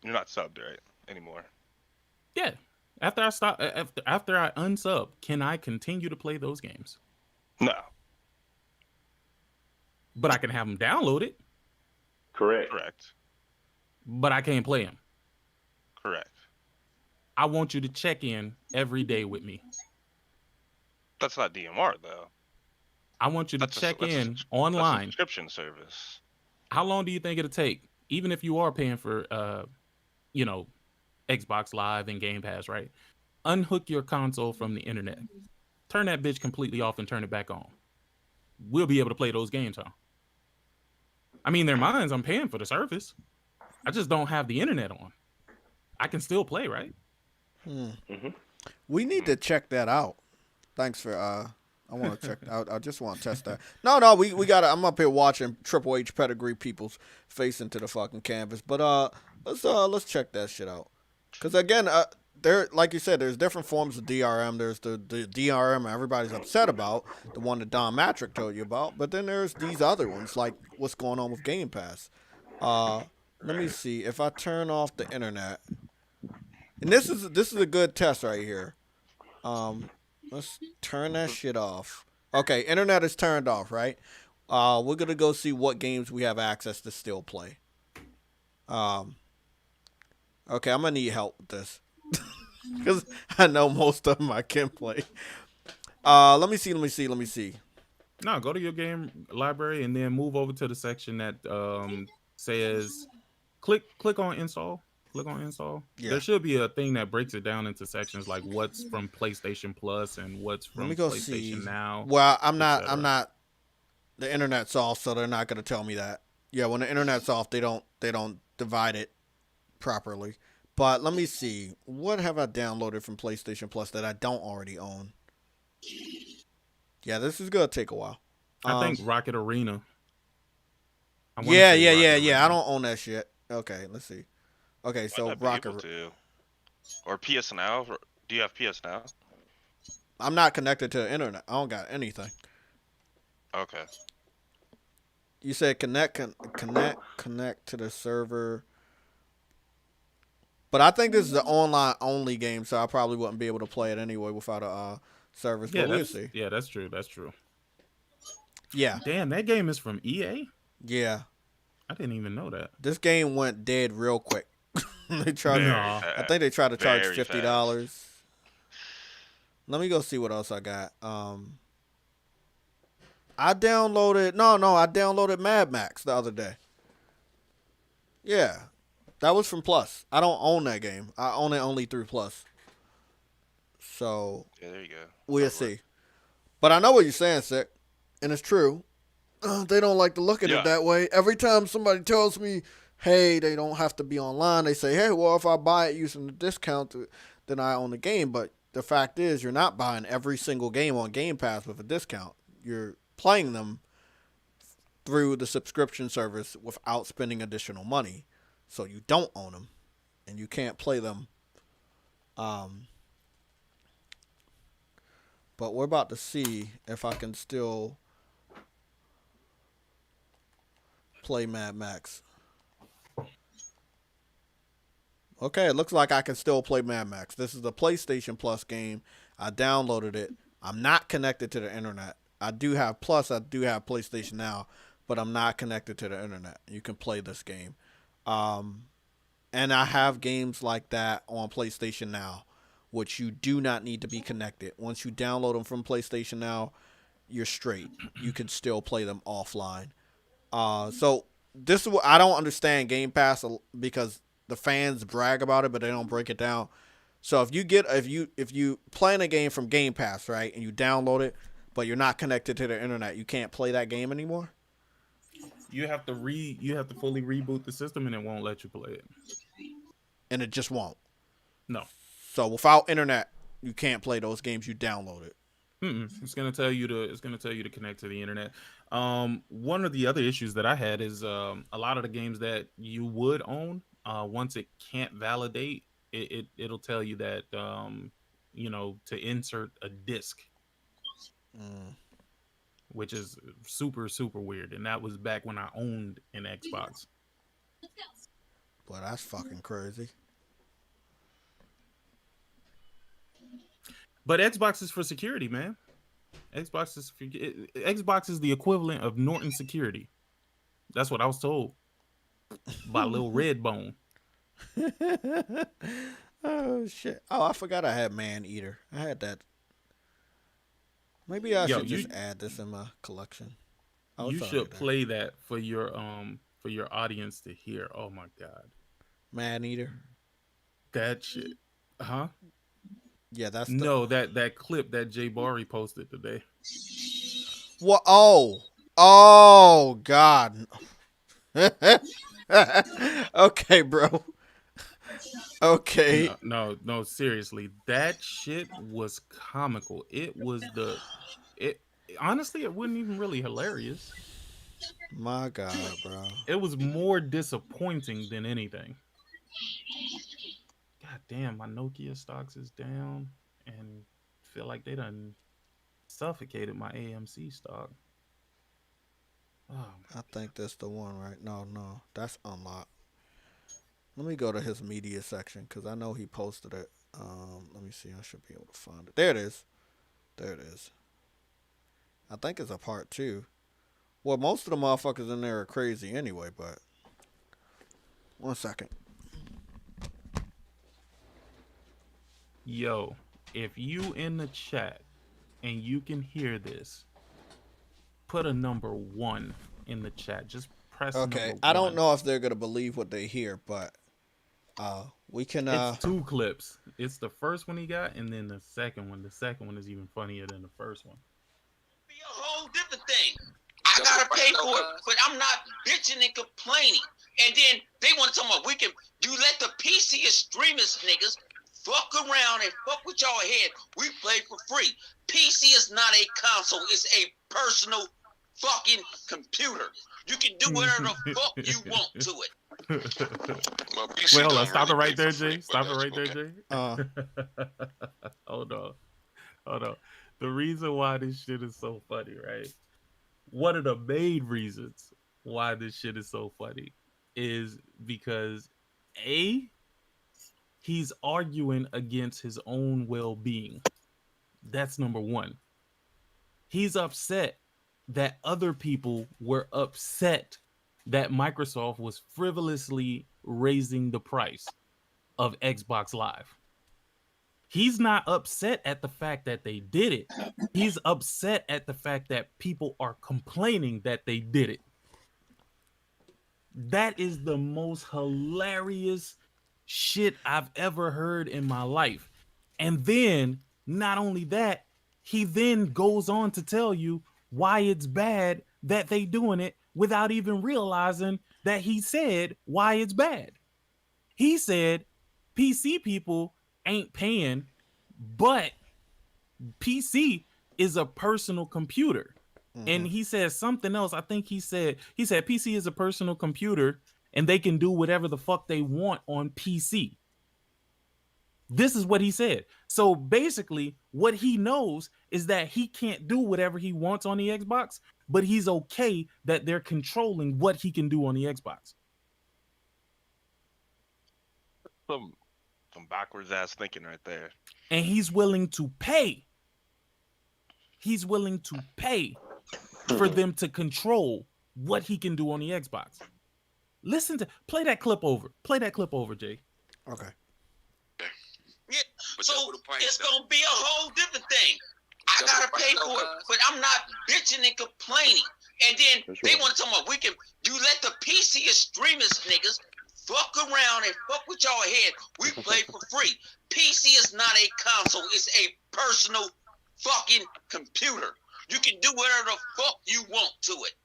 [SPEAKER 5] not subbed right anymore.
[SPEAKER 2] Yeah. After I unsub, can I continue to play those games?
[SPEAKER 5] No.
[SPEAKER 2] But I can have them downloaded.
[SPEAKER 5] Correct.
[SPEAKER 2] But I can't play them.
[SPEAKER 5] Correct.
[SPEAKER 2] I want you to check in every day with me.
[SPEAKER 5] That's not DMR though.
[SPEAKER 2] I want you to check in online.
[SPEAKER 5] That's a subscription service.
[SPEAKER 2] How long do you think it'll take? Even if you are paying for Xbox Live and Game Pass, right? Unhook your console from the internet. Turn that bitch completely off and turn it back on. We'll be able to play those games, huh? I mean, they're mine. I'm paying for the service. I just don't have the internet on. I can still play, right?
[SPEAKER 3] We need to check that out. Thanks for I want to check out. I just want to test that. No, we got. I'm up here watching Triple H pedigree people's face into the fucking canvas. But let's check that shit out. Because again, there, like you said, there's different forms of DRM. There's the DRM everybody's upset about, the one that Don Matrick told you about. But then there's these other ones, like what's going on with Game Pass. Let me see if I turn off the internet. And this is a good test right here. Let's turn that shit off. Okay, internet is turned off, right? We're gonna go see what games we have access to still play. Okay, I'm gonna need help with this because I know most of them I can play. Let me see.
[SPEAKER 2] No, go to your game library and then move over to the section that says click on install. Click on install. Yeah. There should be a thing that breaks it down into sections, like what's from PlayStation Plus and what's from PlayStation Now.
[SPEAKER 3] Well, I'm not. The internet's off, so they're not gonna tell me that. Yeah, when the internet's off, they don't divide it properly. But let me see. What have I downloaded from PlayStation Plus that I don't already own? Yeah, this is gonna take a while.
[SPEAKER 2] I think Rocket Arena.
[SPEAKER 3] Yeah. I don't own that shit. Okay, let's see. Okay, so Rocket
[SPEAKER 5] or PS Now. Do you have PS Now?
[SPEAKER 3] I'm not connected to the internet. I don't got anything.
[SPEAKER 5] Okay.
[SPEAKER 3] You said connect to the server. But I think this is an online only game, so I probably wouldn't be able to play it anyway without a service.
[SPEAKER 2] Yeah,
[SPEAKER 3] but we'll see.
[SPEAKER 2] Yeah, that's true.
[SPEAKER 3] Yeah.
[SPEAKER 2] Damn, that game is from EA?
[SPEAKER 3] Yeah.
[SPEAKER 2] I didn't even know that.
[SPEAKER 3] This game went dead real quick. I think they tried to charge $50. Let me go see what else I got. I downloaded Mad Max the other day. Yeah. That was from Plus. I don't own that game. I own it only through Plus. So
[SPEAKER 5] yeah, there you go.
[SPEAKER 3] We'll see. But I know what you're saying, Sick. And it's true. They don't like to look at it that way. Every time somebody tells me, hey, they don't have to be online, they say, hey, well, if I buy it using the discount, then I own the game. But the fact is, you're not buying every single game on Game Pass with a discount. You're playing them through the subscription service without spending additional money. So you don't own them, and you can't play them. But we're about to see if I can still play Mad Max. Okay, it looks like I can still play Mad Max. This is the PlayStation Plus game. I downloaded it. I'm not connected to the internet. I do have Plus. I do have PlayStation Now, but I'm not connected to the internet. You can play this game. And I have games like that on PlayStation Now, which you do not need to be connected. Once you download them from PlayStation Now, you're straight. You can still play them offline. So this is what I don't understand Game Pass, because the fans brag about it, but they don't break it down. So if you playing a game from Game Pass, right, and you download it, but you're not connected to the internet, you can't play that game anymore.
[SPEAKER 2] You have to fully reboot the system, and it won't let you play it.
[SPEAKER 3] And it just won't.
[SPEAKER 2] No.
[SPEAKER 3] So without internet, you can't play those games you downloaded.
[SPEAKER 2] It's gonna tell you to connect to the internet. One of the other issues that I had is a lot of the games that you would own, once it can't validate, it'll tell you that to insert a disc, which is super super weird. And that was back when I owned an Xbox.
[SPEAKER 3] Well, that's fucking crazy.
[SPEAKER 2] But Xbox is for security, man. Xbox is the equivalent of Norton Security. That's what I was told by Lil Redbone.
[SPEAKER 3] Oh shit! Oh, I forgot I had Man Eater. I had that. Maybe I should just add this in my collection. Oh,
[SPEAKER 2] you should play that for your audience to hear. Oh my god,
[SPEAKER 3] Man Eater. That
[SPEAKER 2] shit, huh?
[SPEAKER 3] Yeah, that's
[SPEAKER 2] that clip that Jay Barry posted today.
[SPEAKER 3] What? Oh, God. Okay, bro. Okay.
[SPEAKER 2] No, seriously, that shit was comical. It was honestly, it wasn't even really hilarious.
[SPEAKER 3] My God, bro.
[SPEAKER 2] It was more disappointing than anything. God damn, my Nokia stocks is down, and feel like they done suffocated my AMC stock.
[SPEAKER 3] Oh, I think that's the one, right? No, that's unlocked. Let me go to his media section because I know he posted it. Let me see. I should be able to find it. There it is. I think it's a part 2. Well, most of the motherfuckers in there are crazy anyway, but 1 second.
[SPEAKER 2] Yo, if you in the chat and you can hear this, put a number 1 in the chat. Just press
[SPEAKER 3] okay.
[SPEAKER 2] Number 1.
[SPEAKER 3] I don't know if they're gonna believe what they hear, but we can.
[SPEAKER 2] It's 2 clips. It's the first one he got, and then the second one. The second one is even funnier than the first one.
[SPEAKER 6] Be a whole different thing. I gotta pay for it, but I'm not bitching and complaining. And then they want to talk about you let the PC extremist niggas fuck around and fuck with y'all head. We play for free. PC is not a console. It's a personal fucking computer. You can do whatever the fuck you want to it.
[SPEAKER 2] Well, wait, hold on. Stop it right there, Jay. Stop it right there, Jay. Hold on. The reason why this shit is so funny, right? One of the main reasons why this shit is so funny is because he's arguing against his own well-being. That's number 1. He's upset that other people were upset that Microsoft was frivolously raising the price of Xbox Live. He's not upset at the fact that they did it. He's upset at the fact that people are complaining that they did it. That is the most hilarious shit I've ever heard in my life. And then, not only that, he then goes on to tell you why it's bad that they doing it without even realizing that he said why it's bad. He said PC people ain't paying, but PC is a personal computer. Mm-hmm. And he says something else. I think he said PC is a personal computer and they can do whatever the fuck they want on PC. This is what he said. So basically, what he knows is that he can't do whatever he wants on the Xbox, but he's okay that they're controlling what he can do on the Xbox.
[SPEAKER 5] Some backwards ass thinking right there.
[SPEAKER 2] And he's willing to pay. He's willing to pay for them to control what he can do on the Xbox. Play that clip over. Play that clip over, Jay.
[SPEAKER 3] Okay.
[SPEAKER 6] Yeah, so it's gonna be a whole different thing. I gotta pay for it, but I'm not bitching and complaining. And then they want to talk about you let the PC extremist niggas fuck around and fuck with y'all head. We play for free. PC is not a console. It's a personal fucking computer. You can do whatever the fuck you want to it.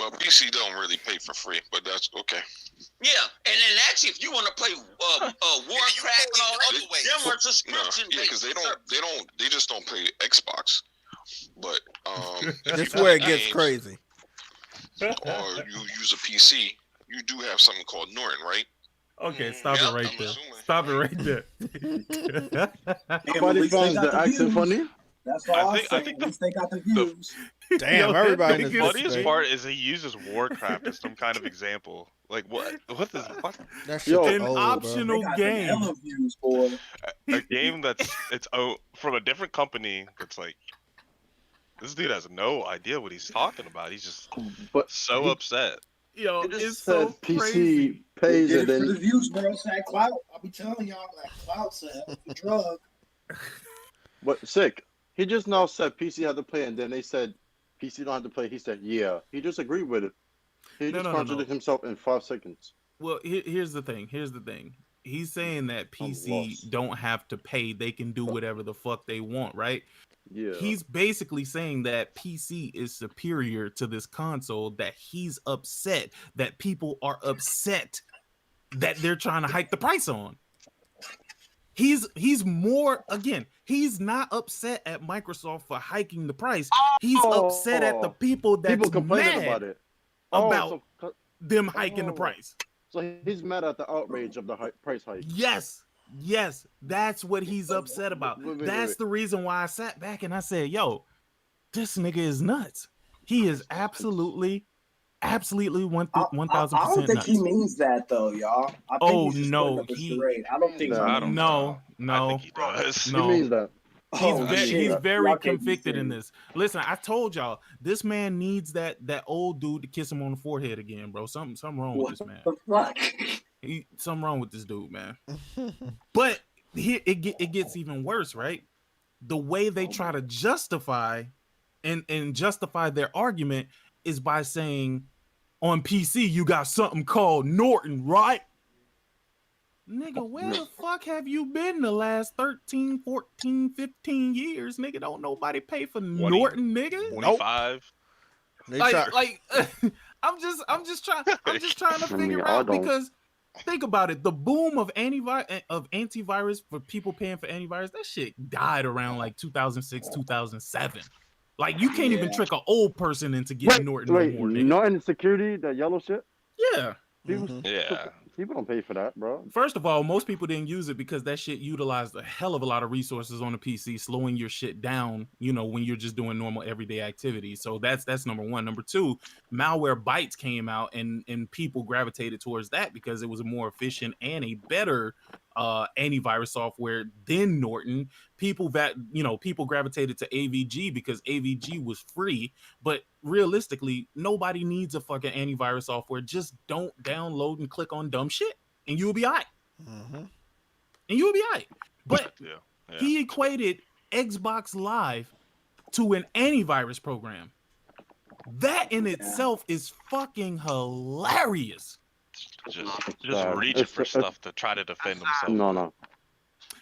[SPEAKER 7] Well, PC don't really pay for free, but that's okay.
[SPEAKER 6] Yeah, and then actually, if you want to play Warcraft and all that, them are subscription.
[SPEAKER 7] Yeah, because they just don't play Xbox. But
[SPEAKER 3] That's where it gets crazy.
[SPEAKER 7] Or you use a PC, you do have something called Norton, right?
[SPEAKER 2] Okay, stop it right there. Stop it right there.
[SPEAKER 8] Somebody finds the accent funny.
[SPEAKER 4] That's all I think they got the views.
[SPEAKER 3] Damn, everybody.
[SPEAKER 5] The funniest part is he uses Warcraft as some kind of example. Like what? What is what?
[SPEAKER 3] That's
[SPEAKER 2] an optional game.
[SPEAKER 4] Views, boy.
[SPEAKER 5] A game that's from a different company. That's like this dude has no idea what he's talking about. He's just so upset.
[SPEAKER 2] Yo,
[SPEAKER 8] it's
[SPEAKER 2] so
[SPEAKER 8] PC
[SPEAKER 2] crazy.
[SPEAKER 8] pays
[SPEAKER 4] Did
[SPEAKER 8] it
[SPEAKER 4] for
[SPEAKER 8] then.
[SPEAKER 4] the views, bro. It's that clout. I'll be telling y'all that clout's a drug.
[SPEAKER 8] But sick. He just now said PC had to play, and then they said PC don't have to play. He said, yeah. He just agreed with it. He just contradicted himself in 5 seconds.
[SPEAKER 2] Well, here's the thing. He's saying that PC don't have to pay. They can do whatever the fuck they want, right?
[SPEAKER 8] Yeah.
[SPEAKER 2] He's basically saying that PC is superior to this console, that he's upset, that people are upset that they're trying to hike the price on. He's more, again, he's not upset at Microsoft for hiking the price. He's upset at the people
[SPEAKER 8] complaining
[SPEAKER 2] mad
[SPEAKER 8] about it.
[SPEAKER 2] About them hiking the price.
[SPEAKER 8] So he's mad at the outrage of the price hike.
[SPEAKER 2] Yes, that's what he's upset about. That's the reason why I sat back and I said, yo, this nigga is nuts. He is absolutely 1,000% nuts.
[SPEAKER 4] I don't think he means that though, y'all. I think he's
[SPEAKER 2] no,
[SPEAKER 4] I don't think
[SPEAKER 2] no.
[SPEAKER 5] I think he does.
[SPEAKER 8] He means that.
[SPEAKER 2] He's very convicted in this. Listen, I told y'all, this man needs that old dude to kiss him on the forehead again, bro. Something wrong with this man.
[SPEAKER 4] What the fuck?
[SPEAKER 2] Something wrong with this dude, man. But here it gets even worse, right? The way they try to justify and justify their argument is by saying, on PC you got something called Norton, right? Nigga, where the fuck have you been the last 13, 14, 15 years? Nigga, don't nobody pay for 20, Norton, nigga.
[SPEAKER 5] 25.
[SPEAKER 2] Like I'm just trying to figure out, because think about it. The boom of antivirus for people paying for antivirus, that shit died around like 2006, 2007. Like, you can't even trick an old person into getting Norton anymore, nigga.
[SPEAKER 8] Norton security, that yellow shit?
[SPEAKER 2] Yeah.
[SPEAKER 8] People don't pay for that, bro.
[SPEAKER 2] First of all, most people didn't use it because that shit utilized a hell of a lot of resources on the PC, slowing your shit down, when you're just doing normal everyday activities. So that's number one. Number two, Malwarebytes came out and people gravitated towards that because it was a more efficient and a better antivirus software than Norton. People gravitated to AVG because AVG was free, but realistically, nobody needs a fucking antivirus software. Just don't download and click on dumb shit, and you'll be all right. And you'll be all right. But he equated Xbox Live to an antivirus program. That in itself is fucking hilarious.
[SPEAKER 5] Just reaching for stuff to try to defend himself.
[SPEAKER 8] No.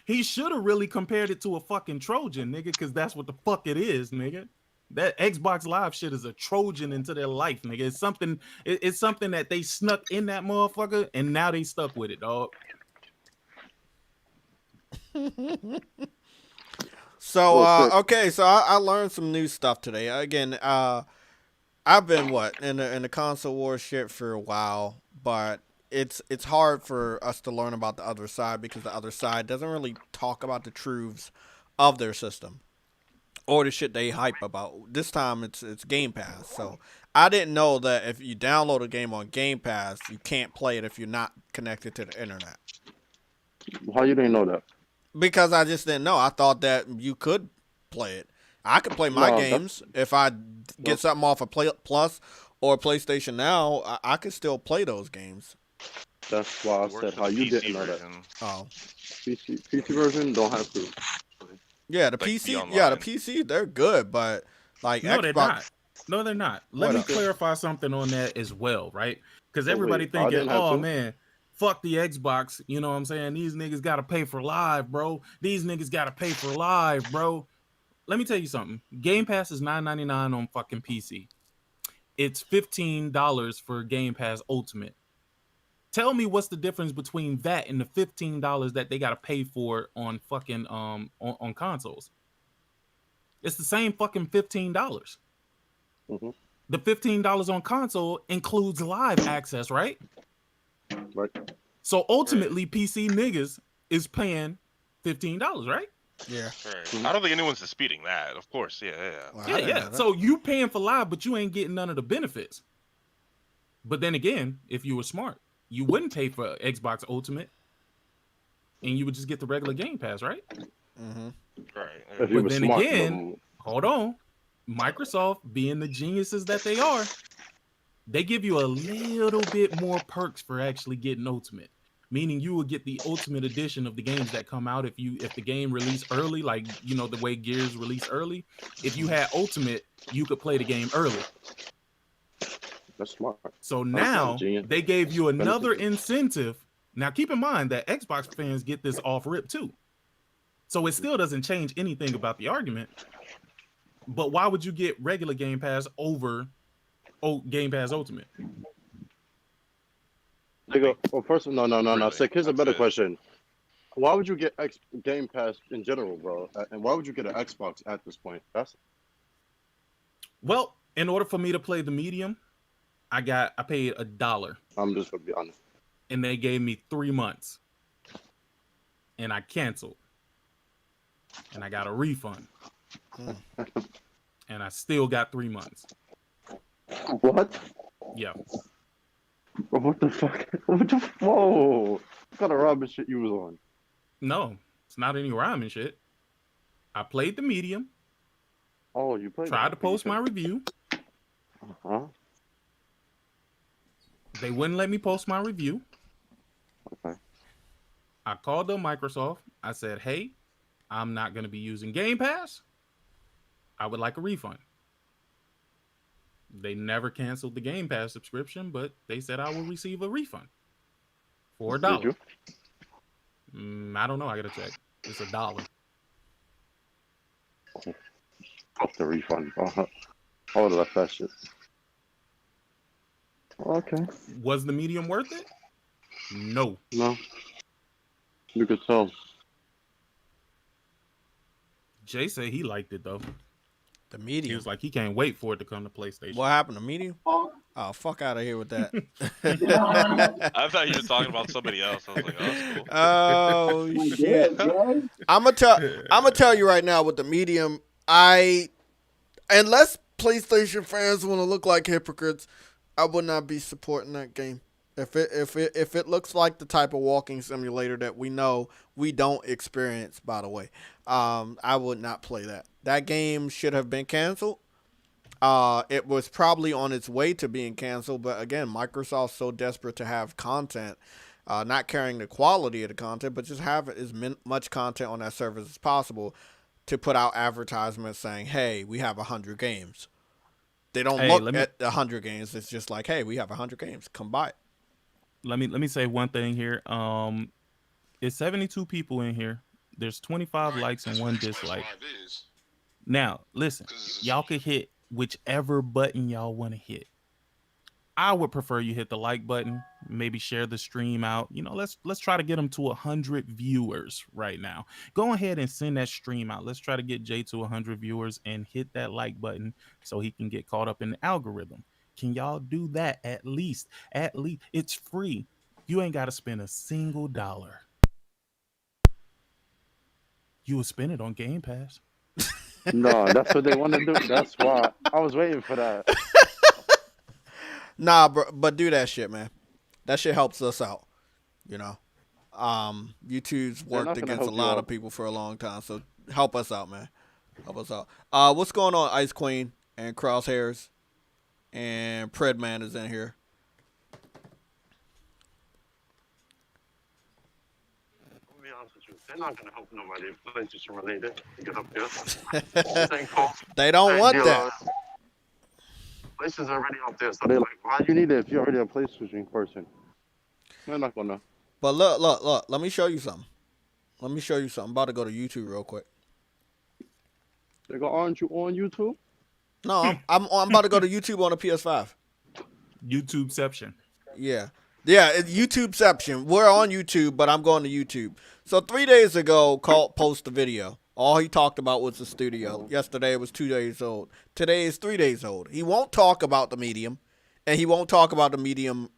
[SPEAKER 2] He should have really compared it to a fucking Trojan, nigga, because that's what the fuck it is, nigga. That Xbox Live shit is a Trojan into their life, nigga. It's something that they snuck in that motherfucker, and now they stuck with it, dog.
[SPEAKER 3] So I learned some new stuff today. Again, I've been in the console war shit for a while, but it's hard for us to learn about the other side because the other side doesn't really talk about the truths of their system or the shit they hype about. This time it's Game Pass. So I didn't know that if you download a game on Game Pass, you can't play it if you're not connected to the internet.
[SPEAKER 8] How you didn't know that?
[SPEAKER 3] Because I just didn't know. I thought that you could play it. I could play my games if I get something off of Plus or PlayStation Now. I could still play those games.
[SPEAKER 8] That's why I said how you didn't know that.
[SPEAKER 3] Oh,
[SPEAKER 8] PC version don't have to.
[SPEAKER 3] Yeah, the PC. Yeah, the PC. They're good, but like
[SPEAKER 2] no,
[SPEAKER 3] Xbox.
[SPEAKER 2] they're not. No, they're not. Let me clarify something on that as well, right? Because everybody thinking, oh man, fuck the Xbox. You know what I'm saying? These niggas got to pay for live, bro. These niggas got to pay for live, bro. let me tell you something. Game Pass is $9.99 on fucking PC. It's $15 for Game Pass Ultimate. Tell me what's the difference between that and the $15 that they gotta pay for on fucking on consoles. It's the same fucking $15.
[SPEAKER 8] Mm-hmm.
[SPEAKER 2] The $15 on console includes live access, right?
[SPEAKER 8] Right.
[SPEAKER 2] So ultimately, PC niggas is paying $15, right?
[SPEAKER 3] Yeah.
[SPEAKER 5] Right. I don't think anyone's disputing that. Of course, yeah.
[SPEAKER 3] Well,
[SPEAKER 2] Yeah. So you paying for live, but you ain't getting none of the benefits. But then again, if you were smart, you wouldn't pay for Xbox Ultimate, and you would just get the regular Game Pass, right?
[SPEAKER 3] Mm-hmm.
[SPEAKER 5] Right.
[SPEAKER 8] If you
[SPEAKER 2] But
[SPEAKER 8] were
[SPEAKER 2] then
[SPEAKER 8] smart,
[SPEAKER 2] again, hold on. Microsoft, being the geniuses that they are, they give you a little bit more perks for actually getting Ultimate. Meaning you will get the Ultimate edition of the games that come out if the game released early, like the way Gears released early. If you had Ultimate, you could play the game early.
[SPEAKER 8] That's smart.
[SPEAKER 2] So now they gave you another incentive. Now keep in mind that Xbox fans get this off rip too. So it still doesn't change anything about the argument. But why would you get regular Game Pass over Game Pass Ultimate?
[SPEAKER 8] They go, well, first, no.
[SPEAKER 5] Really,
[SPEAKER 8] Sick, here's a better
[SPEAKER 5] it.
[SPEAKER 8] question. Why would you get Game Pass in general, bro? And why would you get an Xbox at this point?
[SPEAKER 2] Well, in order for me to play the medium, I paid $1.
[SPEAKER 8] I'm just gonna be honest.
[SPEAKER 2] And they gave me 3 months. And I canceled. And I got a refund. And I still got 3 months.
[SPEAKER 8] What?
[SPEAKER 2] Yeah.
[SPEAKER 8] What the fuck? Whoa! What kind of ramen shit you was on?
[SPEAKER 2] No, it's not any ramen shit. I played the medium.
[SPEAKER 8] Oh, you played.
[SPEAKER 2] Tried to post my review.
[SPEAKER 8] Huh?
[SPEAKER 2] They wouldn't let me post my review.
[SPEAKER 8] Okay.
[SPEAKER 2] I called up Microsoft. I said, hey, I'm not going to be using Game Pass. I would like a refund. They never canceled the Game Pass subscription, but they said I will receive a refund for $1.
[SPEAKER 8] Did
[SPEAKER 2] you? I don't know. I got to check. It's $1.
[SPEAKER 8] Fuck the refund. All of that shit. Okay.
[SPEAKER 2] Was the medium worth it? No.
[SPEAKER 8] No. You could tell.
[SPEAKER 2] Jay said he liked it though.
[SPEAKER 3] The medium.
[SPEAKER 2] He was like, he can't wait for it to come to PlayStation.
[SPEAKER 3] What happened to medium? Oh, fuck out of here with that.
[SPEAKER 5] I thought you were talking about somebody else. I was like, oh, that's cool.
[SPEAKER 3] Oh shit! I'm gonna tell you right now with the medium. Unless PlayStation fans want to look like hypocrites, I would not be supporting that game. If it looks like the type of walking simulator that we know we don't experience, by the way, I would not play that. That game should have been canceled. It was probably on its way to being canceled, but again, Microsoft's so desperate to have content, not caring the quality of the content, but just have as much content on that service as possible to put out advertisements saying, hey, we have 100 games. They don't look at 100 games. It's just like, hey, we have 100 games. Come by it.
[SPEAKER 2] Let me say one thing here. It's 72 people in here. There's 25 likes and 1 dislike. Now, listen, y'all could hit whichever button y'all want to hit. I would prefer you hit the like button, maybe share the stream out. Let's try to get them to 100 viewers right now. Go ahead and send that stream out. Let's try to get Jay to 100 viewers and hit that like button so he can get caught up in the algorithm. Can y'all do that at least? At least it's free. You ain't got to spend a single dollar. You will spend it on Game Pass.
[SPEAKER 8] No, that's what they want to do. That's why I was waiting for that.
[SPEAKER 3] Nah, bro, but do that shit, man. That shit helps us out. YouTube's worked against a lot of people for a long time, so help us out, man. Help us out. What's going on, Ice Queen and Crosshairs? And Predman is in here.
[SPEAKER 9] I'll be honest with you. They're not going to help nobody if PlayStation related to get up there.
[SPEAKER 3] They don't want that.
[SPEAKER 9] PlayStation's already up there, so
[SPEAKER 8] they're like, why do you need it if you're already a PlayStation person? They're not going to.
[SPEAKER 3] But look. Let me show you something. I'm about to go to YouTube real quick.
[SPEAKER 8] Nigga, aren't you on YouTube?
[SPEAKER 3] No, I'm about to go to YouTube on the PS5.
[SPEAKER 2] YouTubeception.
[SPEAKER 3] Yeah. Yeah, it's YouTubeception. We're on YouTube, but I'm going to YouTube. So 3 days ago, Colt posted a video. All he talked about was the studio. Yesterday it was 2 days old. Today is 3 days old. He won't talk about the medium, and he won't talk about the medium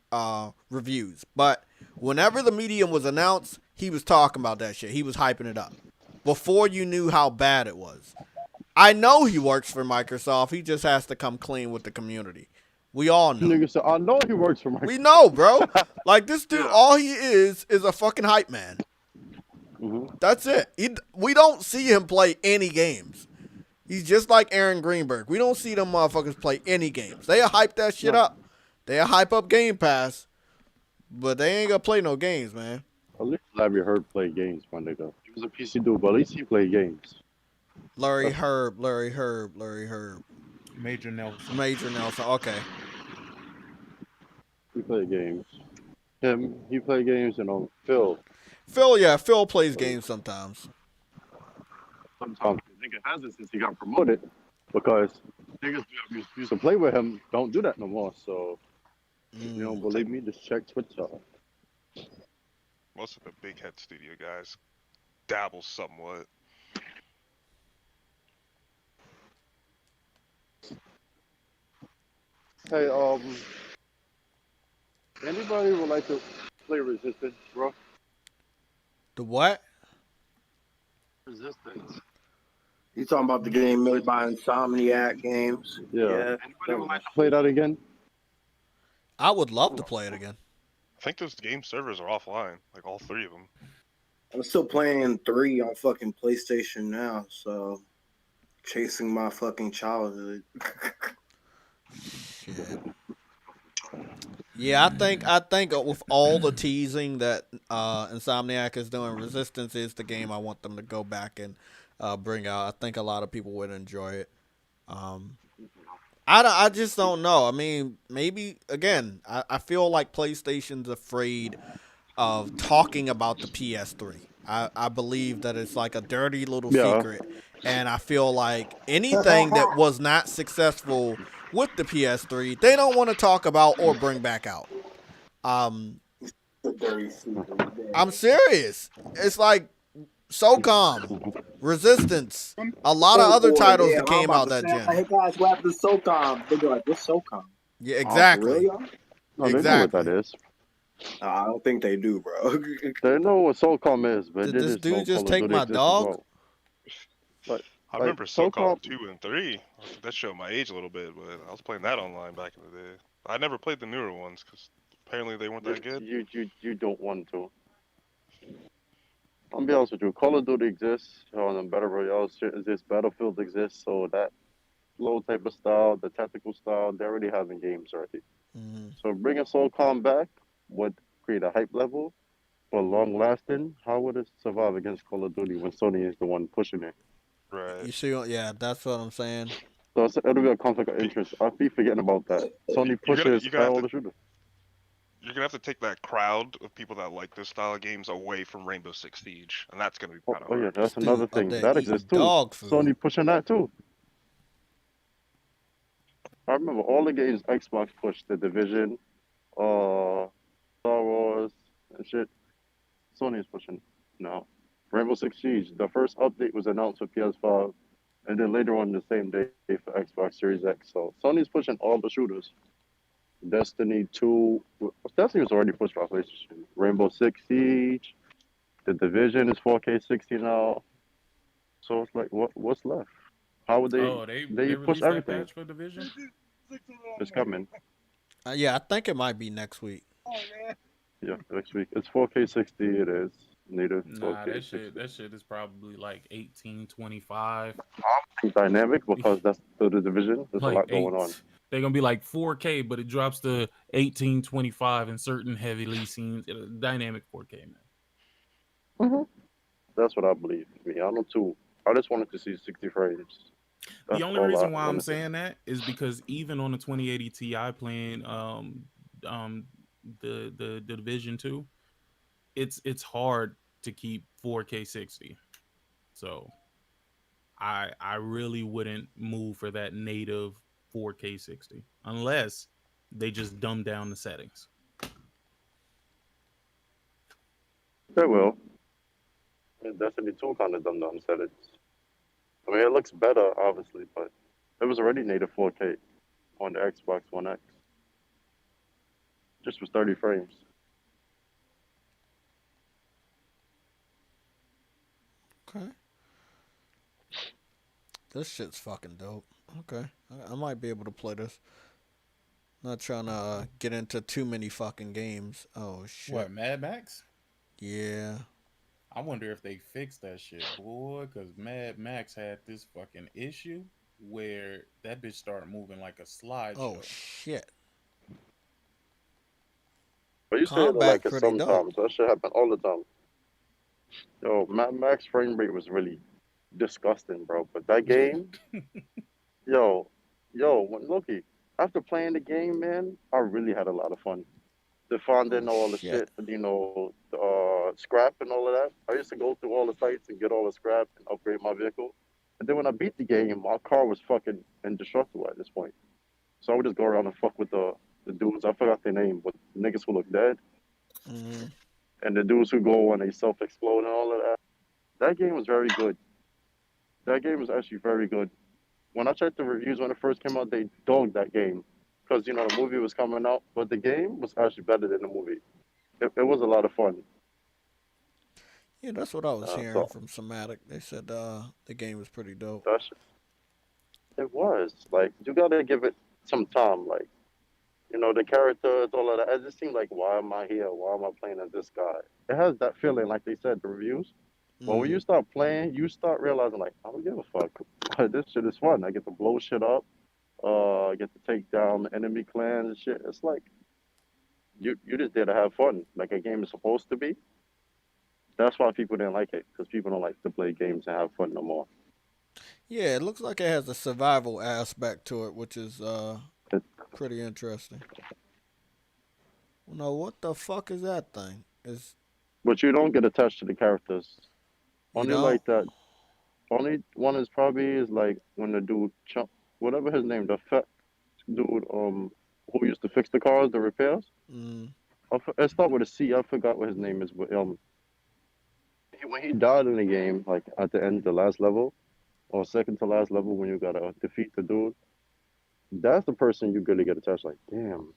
[SPEAKER 3] reviews. But whenever the medium was announced, he was talking about that shit. He was hyping it up before you knew how bad it was. I know he works for Microsoft. He just has to come clean with the community. We all know.
[SPEAKER 8] Nigga said, I know he works for Microsoft.
[SPEAKER 3] We know, bro. Like, this dude, all he is a fucking hype man.
[SPEAKER 8] Mm-hmm.
[SPEAKER 3] That's it. We don't see him play any games. He's just like Aaron Greenberg. We don't see them motherfuckers play any games. They'll hype that shit up. They'll hype up Game Pass, but they ain't gonna play no games, man.
[SPEAKER 8] At least Larry Herb play games, my nigga. He was a PC dude, but at least he played games.
[SPEAKER 3] Larry Herb.
[SPEAKER 2] Major Nelson.
[SPEAKER 3] Okay.
[SPEAKER 8] He played games. He played games, Phil.
[SPEAKER 3] Phil plays games sometimes.
[SPEAKER 8] Sometimes the nigga hasn't since he got promoted because niggas used to play with him don't do that no more. So you don't believe me? Just check Twitter.
[SPEAKER 5] Most of the big head studio guys dabble somewhat.
[SPEAKER 8] Hey, anybody would like to play Resistance, bro?
[SPEAKER 3] The what?
[SPEAKER 8] Resistance.
[SPEAKER 10] You talking about the game made by Insomniac Games?
[SPEAKER 8] Yeah. Anybody would like to play that again?
[SPEAKER 3] I would love to play it again.
[SPEAKER 5] I think those game servers are offline, like all three of them.
[SPEAKER 10] I'm still playing 3 on fucking PlayStation now, so chasing my fucking childhood.
[SPEAKER 3] Shit. Yeah, I think with all the teasing that Insomniac is doing, Resistance is the game I want them to go back and bring out. I think a lot of people would enjoy it. I just don't know. I mean, maybe again, I feel like PlayStation's afraid of talking about the PS3. I believe that it's like a dirty little secret, and I feel like anything that was not successful with the PS3, they don't want to talk about or bring back out. I'm serious. It's like SOCOM, Resistance, a lot of other titles that came out that gen.
[SPEAKER 10] Hey guys, what happened to SOCOM? They go like, what's SOCOM?
[SPEAKER 3] Yeah, exactly.
[SPEAKER 8] No, they know what that is.
[SPEAKER 10] I don't think they do, bro.
[SPEAKER 8] They know what SOCOM is, but
[SPEAKER 3] did this dude just take my dog?
[SPEAKER 8] But
[SPEAKER 5] I remember SOCOM 2 and 3. That showed my age a little bit, but I was playing that online back in the day. I never played the newer ones because apparently they weren't that good.
[SPEAKER 8] You don't want to. I'll be honest with you. Call of Duty exists on the Battle Royale shit exists. Battlefield exists, so that low type of style, the tactical style, they're already having games already.
[SPEAKER 3] Mm-hmm.
[SPEAKER 8] So bringing SOCOM back would create a hype level, but long lasting. How would it survive against Call of Duty when Sony is the one pushing it?
[SPEAKER 5] Right.
[SPEAKER 3] You see, yeah, that's what I'm saying.
[SPEAKER 8] So it'll be a conflict of interest. I'll be forgetting about that. Sony pushes all the shooters.
[SPEAKER 5] You're gonna have to take that crowd of people that like this style of games away from Rainbow Six Siege, and that's gonna be kind of hard.
[SPEAKER 8] Yeah, that's another thing that exists too. Sony pushing that too. I remember all the games Xbox pushed: The Division, Star Wars, and shit. Sony is pushing now. Rainbow Six Siege. The first update was announced for PS5, and then later on the same day for Xbox Series X. So Sony's pushing all the shooters. Destiny 2. Destiny was already pushed by PlayStation. Rainbow Six Siege. The Division is 4K 60 now. So it's like, what's left? How would they?
[SPEAKER 2] Oh, they
[SPEAKER 8] push
[SPEAKER 2] that
[SPEAKER 8] everything.
[SPEAKER 2] patch for Division?
[SPEAKER 8] It's coming.
[SPEAKER 3] Yeah, I think it might be next week.
[SPEAKER 8] Yeah, next week. It's 4K 60. It is. Native.
[SPEAKER 2] Nah, that shit is probably like 1825.
[SPEAKER 8] Dynamic because that's the Division. There's
[SPEAKER 2] like
[SPEAKER 8] a lot going on.
[SPEAKER 2] They're gonna be like 4K, but it drops to 1825 in certain heavily scenes. Dynamic 4K, man.
[SPEAKER 8] Mm-hmm. That's what I believe. I don't too. I just wanted to see 60 frames.
[SPEAKER 2] The only reason why I'm saying that is because even on the 2080 Ti playing the Division 2, it's hard to keep 4K 60. So I really wouldn't move for that native 4K 60 unless they just dumb down the settings.
[SPEAKER 8] They will. Destiny 2 kind of dumbed down settings. I mean, it looks better, obviously, but it was already native 4K on the Xbox One X. Just was 30 frames.
[SPEAKER 3] Okay. This shit's fucking dope. Okay. I might be able to play this. Not trying to get into too many fucking games. Oh, shit.
[SPEAKER 2] What, Mad Max?
[SPEAKER 3] Yeah.
[SPEAKER 2] I wonder if they fixed that shit, boy, because Mad Max had this fucking issue where that bitch started moving like a slideshow.
[SPEAKER 3] Oh, shit.
[SPEAKER 8] But you say it
[SPEAKER 3] Combat
[SPEAKER 8] like it
[SPEAKER 3] pretty dope.
[SPEAKER 8] sometimes. That shit happen all the time. Yo, Mad Max frame rate was really disgusting, bro. But that game, yo, when Loki, after playing the game, man, I really had a lot of fun. Finding all the shit, scrap and all of that. I used to go through all the sites and get all the scrap and upgrade my vehicle. And then when I beat the game, my car was fucking indestructible at this point. So I would just go around and fuck with the dudes. I forgot their name, but the niggas who look dead.
[SPEAKER 3] Mm-hmm.
[SPEAKER 8] And the dudes who go and they self-explode and all of that. That game was very good. That game was actually very good. When I checked the reviews when it first came out, they dogged that game because the movie was coming out, but the game was actually better than the movie. It was a lot of fun.
[SPEAKER 3] Yeah, that's what I was hearing from Somatic. They said the game was pretty dope.
[SPEAKER 8] It was like you gotta give it some time. Like the characters, all of that. It just seemed like, why am I here? Why am I playing as this guy? It has that feeling, like they said, the reviews. But when you start playing, you start realizing, like, I don't give a fuck. This shit is fun. I get to blow shit up. I get to take down enemy clans and shit. It's like you just there to have fun, like a game is supposed to be. That's why people didn't like it, because people don't like to play games and have fun no more.
[SPEAKER 3] Yeah, it looks like it has a survival aspect to it, which is pretty interesting. No, what the fuck is that thing?
[SPEAKER 8] But you don't get attached to the characters. Only like that. Only one is probably like when the dude, whatever his name, the fat dude, who used to fix the cars, the repairs. It start with a C. I forgot what his name is, but when he died in the game, like at the end, the last level, or second to last level, when you gotta defeat the dude, that's the person you really get attached. Like, damn,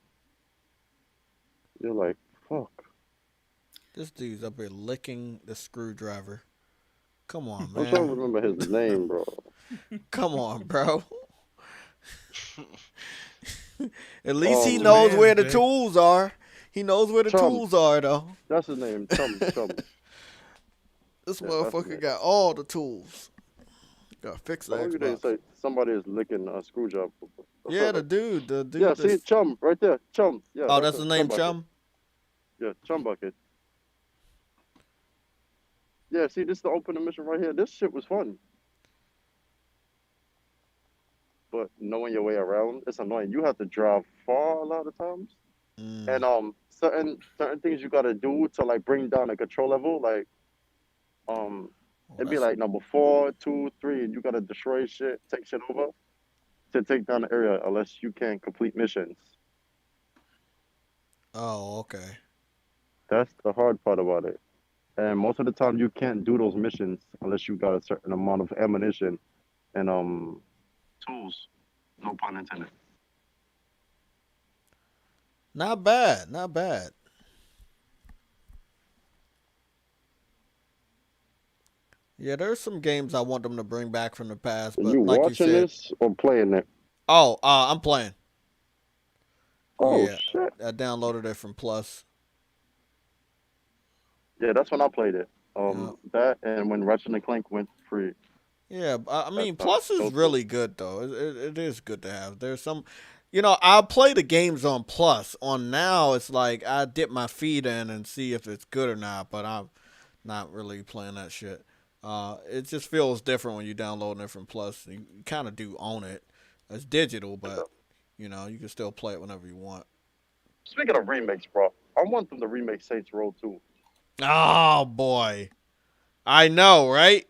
[SPEAKER 8] you're like, fuck.
[SPEAKER 3] This dude's up here licking the screwdriver. Come on, man.
[SPEAKER 8] I'm trying to remember his name, bro.
[SPEAKER 3] Come on, bro. At least he knows where the tools are. He knows where the tools are, though.
[SPEAKER 8] That's his name, Chum.
[SPEAKER 3] This motherfucker got all the tools. Gotta fix the Xbox.
[SPEAKER 8] They say somebody is licking a screwdriver.
[SPEAKER 3] Yeah, the dude.
[SPEAKER 8] Yeah, see, Chum, right there, Chum. Yeah.
[SPEAKER 3] Oh, that's his name, Chum?
[SPEAKER 8] Yeah, Chum Bucket. Yeah, see, this is the opening mission right here. This shit was fun. But knowing your way around, it's annoying. You have to drive far a lot of times. And certain things you gotta do to like bring down the control level, like it'd be like number 4, 2, 3, and you gotta destroy shit, take shit over to take down the area unless you can complete missions.
[SPEAKER 3] Oh, okay.
[SPEAKER 8] That's the hard part about it. And most of the time you can't do those missions unless you got a certain amount of ammunition and tools. No pun intended.
[SPEAKER 3] Not bad, not bad. Yeah, there's some games I want them to bring back from the past, but
[SPEAKER 8] you
[SPEAKER 3] like
[SPEAKER 8] watching
[SPEAKER 3] you said,
[SPEAKER 8] this or playing it?
[SPEAKER 3] Oh, I'm playing.
[SPEAKER 8] Oh
[SPEAKER 3] yeah,
[SPEAKER 8] shit!
[SPEAKER 3] I downloaded it from Plus.
[SPEAKER 8] Yeah, that's when I played it. That and when Ratchet and Clank went free.
[SPEAKER 3] Yeah, I mean, Plus is really good though. It is good to have. There's some, I'll play the games on Plus. On Now, it's like I dip my feet in and see if it's good or not. But I'm not really playing that shit. It just feels different when you download it from Plus. You kind of do own it. It's digital, but you can still play it whenever you want.
[SPEAKER 8] Speaking of remakes, bro, I want them to remake Saints Row 2.
[SPEAKER 3] Oh boy, I know, right?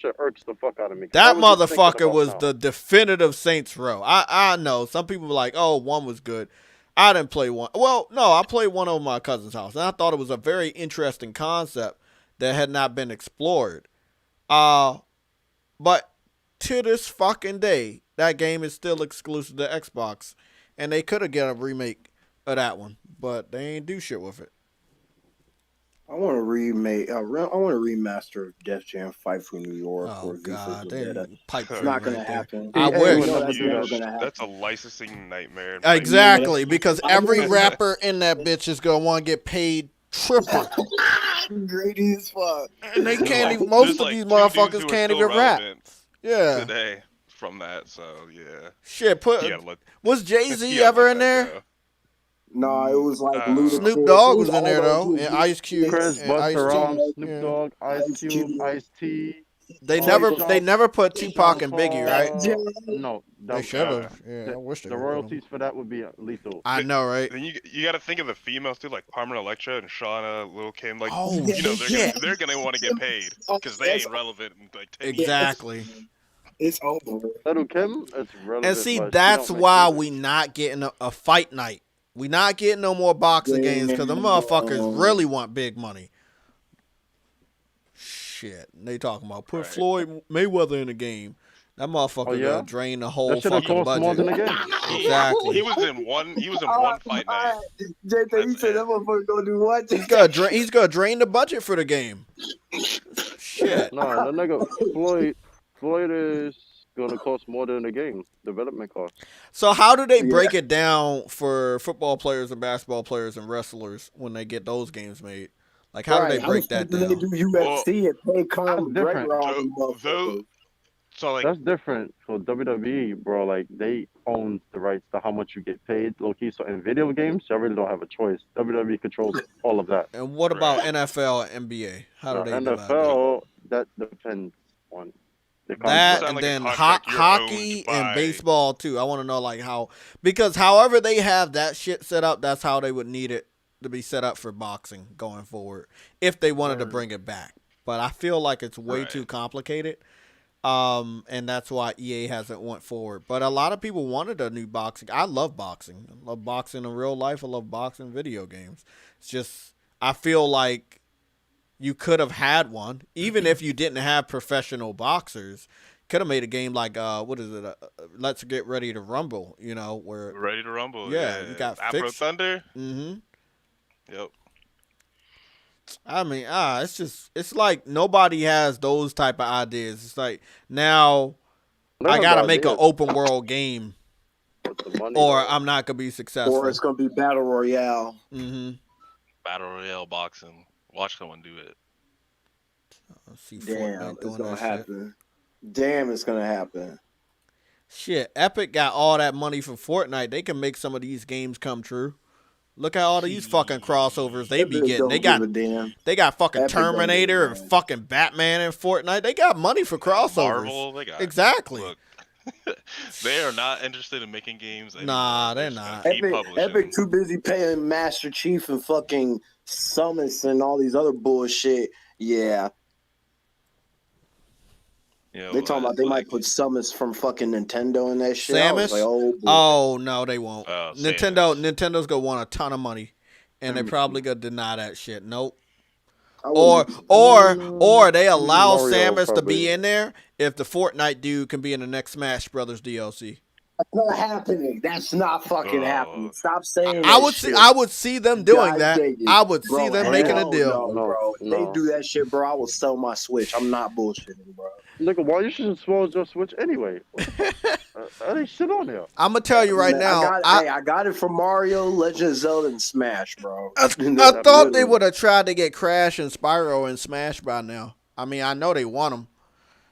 [SPEAKER 8] shit irks the fuck out of me.
[SPEAKER 3] That motherfucker was the definitive Saints Row. I know some people were like, oh, 1 was good. I didn't play 1. Well, no, I played 1 over my cousin's house, and I thought it was a very interesting concept that had not been explored. But to this fucking day, that game is still exclusive to Xbox, and they could have got a remake of that one, but they ain't do shit with it.
[SPEAKER 10] I want to remake. I want a remaster of Def Jam Fight for New York.
[SPEAKER 3] Oh God,
[SPEAKER 10] it's not gonna happen.
[SPEAKER 3] I wish.
[SPEAKER 10] That's never gonna happen.
[SPEAKER 5] That's a licensing nightmare.
[SPEAKER 3] Exactly, because every rapper in that bitch is gonna want to get paid triple.
[SPEAKER 10] Greedy as fuck.
[SPEAKER 3] And they can't even. Most of these motherfuckers can't even rap. Yeah.
[SPEAKER 5] Today from that, so yeah.
[SPEAKER 3] Shit, was Jay-Z ever in there?
[SPEAKER 10] No, it was like
[SPEAKER 3] Snoop Dogg was in there though, and Ice Cube,
[SPEAKER 8] Chris,
[SPEAKER 3] and Ice
[SPEAKER 8] Busta, Snoop Dogg, Ice Cube, Ice T.
[SPEAKER 3] They never put Tupac and Biggie, right?
[SPEAKER 8] No,
[SPEAKER 3] they should have. Yeah, I wish they
[SPEAKER 8] the royalties for that would be lethal.
[SPEAKER 3] I know, right?
[SPEAKER 5] Then you got to think of the females too, like Parma Electra and Shauna, Lil Kim. Like, they're gonna want to get paid because they ain't relevant. Like,
[SPEAKER 3] exactly.
[SPEAKER 10] It's over.
[SPEAKER 8] Lil Kim, it's relevant.
[SPEAKER 3] And see, that's why we not getting a fight night. We not getting no more boxing games because the motherfuckers really want big money. Shit, they talking about put Floyd Mayweather in the game. That motherfucker gonna drain the whole fucking budget.
[SPEAKER 8] More than the game.
[SPEAKER 3] Exactly.
[SPEAKER 5] He was in one fight night.
[SPEAKER 10] JT, you said that motherfucker gonna do what?
[SPEAKER 3] He's gonna drain the budget for the game. Shit.
[SPEAKER 8] No, that nigga Floyd is gonna cost more than the game development cost.
[SPEAKER 3] So how do they break it down for football players and basketball players and wrestlers when they get those games made? Like how do they break that down?
[SPEAKER 10] They do UFC and pay
[SPEAKER 5] So like
[SPEAKER 8] that's different for WWE, bro. Like they own the rights to how much you get paid, low key. So in video games, you really don't have a choice. WWE controls all of that.
[SPEAKER 3] And what about NFL and NBA? How do they
[SPEAKER 8] NFL? That depends on.
[SPEAKER 3] That and then hockey and baseball too. I want to know like how, because however they have that shit set up, that's how they would need it to be set up for boxing going forward if they wanted to bring it back. But I feel like it's way too complicated, and that's why EA hasn't went forward. But a lot of people wanted a new boxing. I love boxing. I love boxing in real life. I love boxing video games. It's just I feel like you could have had one, even if you didn't have professional boxers. Could have made a game like what is it? Let's Get Ready to Rumble. You know where
[SPEAKER 5] Ready to Rumble.
[SPEAKER 3] Yeah, you got
[SPEAKER 5] Afro Thunder.
[SPEAKER 3] Mm-hmm.
[SPEAKER 5] Yep.
[SPEAKER 3] I mean, it's like nobody has those type of ideas. It's like now I gotta make an open world game, or I'm not gonna be successful.
[SPEAKER 10] Or it's gonna be battle royale.
[SPEAKER 3] Mm-hmm.
[SPEAKER 5] Battle royale boxing. Watch someone do it.
[SPEAKER 10] Damn, it's gonna happen. Damn, it's gonna happen.
[SPEAKER 3] Shit, Epic got all that money from Fortnite. They can make some of these games come true. Look at all these fucking crossovers they be getting. They got fucking Epic Terminator and fucking Batman in Fortnite. They got money for crossovers.
[SPEAKER 5] Marvel, they got
[SPEAKER 3] exactly.
[SPEAKER 5] Look, they are not interested in making games anymore.
[SPEAKER 3] Nah, they're not.
[SPEAKER 10] Epic too busy paying Master Chief and fucking Summons and all these other bullshit. Yeah. They talking about they might put Summons from fucking Nintendo in that shit.
[SPEAKER 3] Samus?
[SPEAKER 10] Like,
[SPEAKER 3] oh no, they won't. Nintendo's gonna want a ton of money, and they probably gonna deny that shit. Nope. Or they allow Samus to be in there if the Fortnite dude can be in the next Smash Brothers DLC.
[SPEAKER 10] That's not happening. That's not fucking happening. Stop saying that.
[SPEAKER 3] I would see them doing that. I would see them making a deal.
[SPEAKER 10] Bro. If they do that shit, bro, I will sell my Switch. I'm not bullshitting, bro.
[SPEAKER 8] Nigga, why you shouldn't spoil your Switch anyway? That ain't shit on there.
[SPEAKER 3] I'm gonna tell you right now.
[SPEAKER 10] I got it from Mario, Legend of Zelda, and Smash, bro.
[SPEAKER 3] I thought they would have tried to get Crash and Spyro and Smash by now. I mean, I know they want them.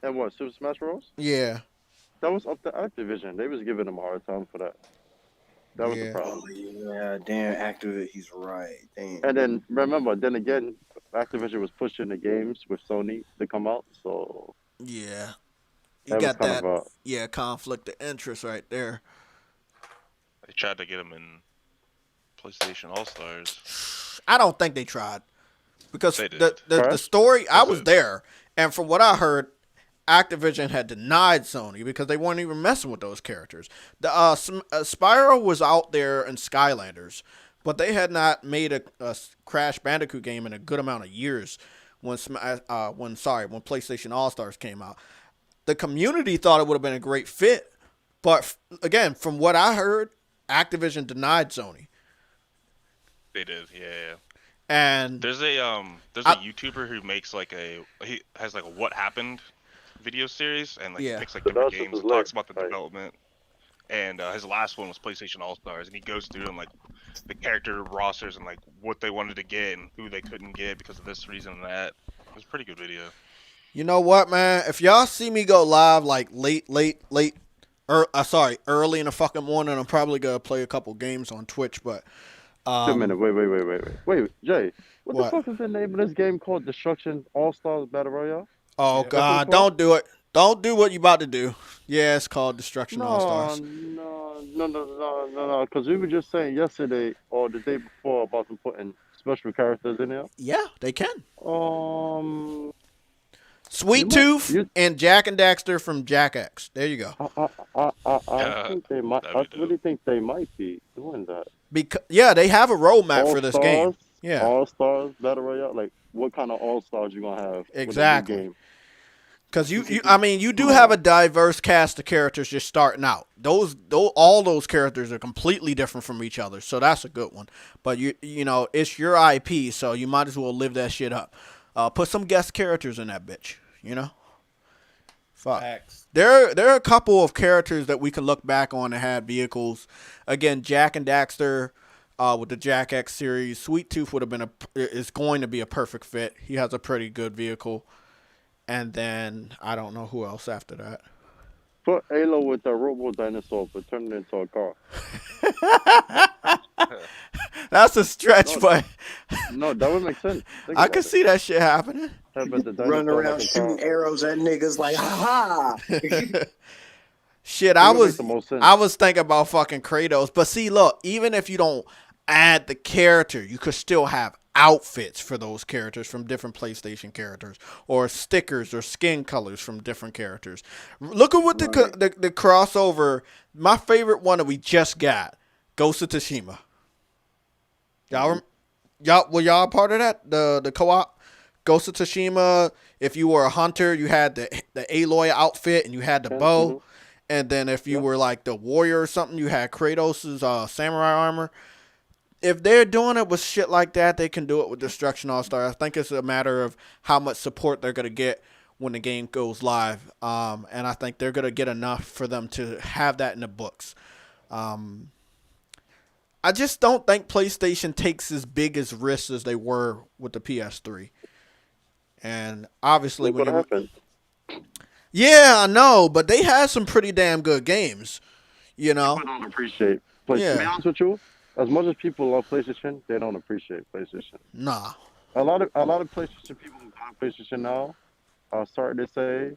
[SPEAKER 8] And what, Super Smash Bros?
[SPEAKER 3] Yeah.
[SPEAKER 8] That was up to Activision. They was giving them a hard time for that. That was the problem.
[SPEAKER 10] Yeah, damn, Activision, he's right. Damn.
[SPEAKER 8] And then, remember, again, Activision was pushing the games with Sony to come out, so...
[SPEAKER 3] Yeah. You got that, conflict of interest right there.
[SPEAKER 5] They tried to get him in PlayStation AllStars.
[SPEAKER 3] I don't think they tried. Because the story, I was there, and from what I heard, Activision had denied Sony because they weren't even messing with those characters. The Spyro was out there in Skylanders, but they had not made a Crash Bandicoot game in a good amount of years when PlayStation AllStars came out. The community thought it would have been a great fit, but again, from what I heard, Activision denied Sony.
[SPEAKER 5] They did, yeah.
[SPEAKER 3] And
[SPEAKER 5] there's a YouTuber who makes he has like a What Happened video series and picks like different games and talks about the development. And his last one was PlayStation AllStars, and he goes through and like the character rosters and like what they wanted to get and who they couldn't get because of this reason and that. It was a pretty good video.
[SPEAKER 3] You know what, man? If y'all see me go live like early in the fucking morning, I'm probably gonna play a couple games on Twitch. But
[SPEAKER 8] wait a minute, wait, Jay, what the fuck is the name of this game called? Destruction All-Stars Battle Royale?
[SPEAKER 3] Oh God, don't do it! Don't do what you about to do. Yeah, it's called Destruction All-Stars.
[SPEAKER 8] No, because we were just saying yesterday or the day before about them putting special characters in there.
[SPEAKER 3] Yeah, they can. Sweet Tooth and Jak and Daxter from Jak X. There you go.
[SPEAKER 8] I think they might. I really think they might be doing that.
[SPEAKER 3] Because they have a roadmap for this game. Yeah,
[SPEAKER 8] All-Stars Battle Royale. Like, what kind of All-Stars you gonna have?
[SPEAKER 3] Exactly. Because you do have a diverse cast of characters just starting out. All those characters are completely different from each other, so that's a good one. But you know, it's your IP, so you might as well live that shit up. Put some guest characters in that bitch. You know, fuck. Facts. There are a couple of characters that we can look back on that had vehicles. Again, Jak and Daxter with the Jak X series. Sweet Tooth is going to be a perfect fit. He has a pretty good vehicle. And then I don't know who else after that.
[SPEAKER 8] Put Halo with the robo dinosaur, but turn it into a car.
[SPEAKER 3] That's a stretch, but
[SPEAKER 8] no, that would make sense.
[SPEAKER 3] I could see that shit happening.
[SPEAKER 10] Running around shooting arrows at niggas like, ha ha.
[SPEAKER 3] Shit, I was thinking about fucking Kratos, but see, look, even if you don't add the character, you could still have outfits for those characters from different PlayStation characters, or stickers or skin colors from different characters. Look at what the crossover. My favorite one that we just got, Ghost of Tsushima. Were y'all part of that? The co-op, Ghost of Tsushima. If you were a hunter, you had the Aloy outfit and you had the bow, and then if you were like the warrior or something, you had Kratos' samurai armor. If they're doing it with shit like that, they can do it with Destruction All-Star. I think it's a matter of how much support they're going to get when the game goes live. And I think they're going to get enough for them to have that in the books. I just don't think PlayStation takes as big as risks as they were with the PS3. And obviously, yeah, I know, but they had some pretty damn good games. You know,
[SPEAKER 8] I don't appreciate. To be honest with you, as much as people love PlayStation, they don't appreciate PlayStation.
[SPEAKER 3] Nah.
[SPEAKER 8] A lot of PlayStation people who have PlayStation now are starting to say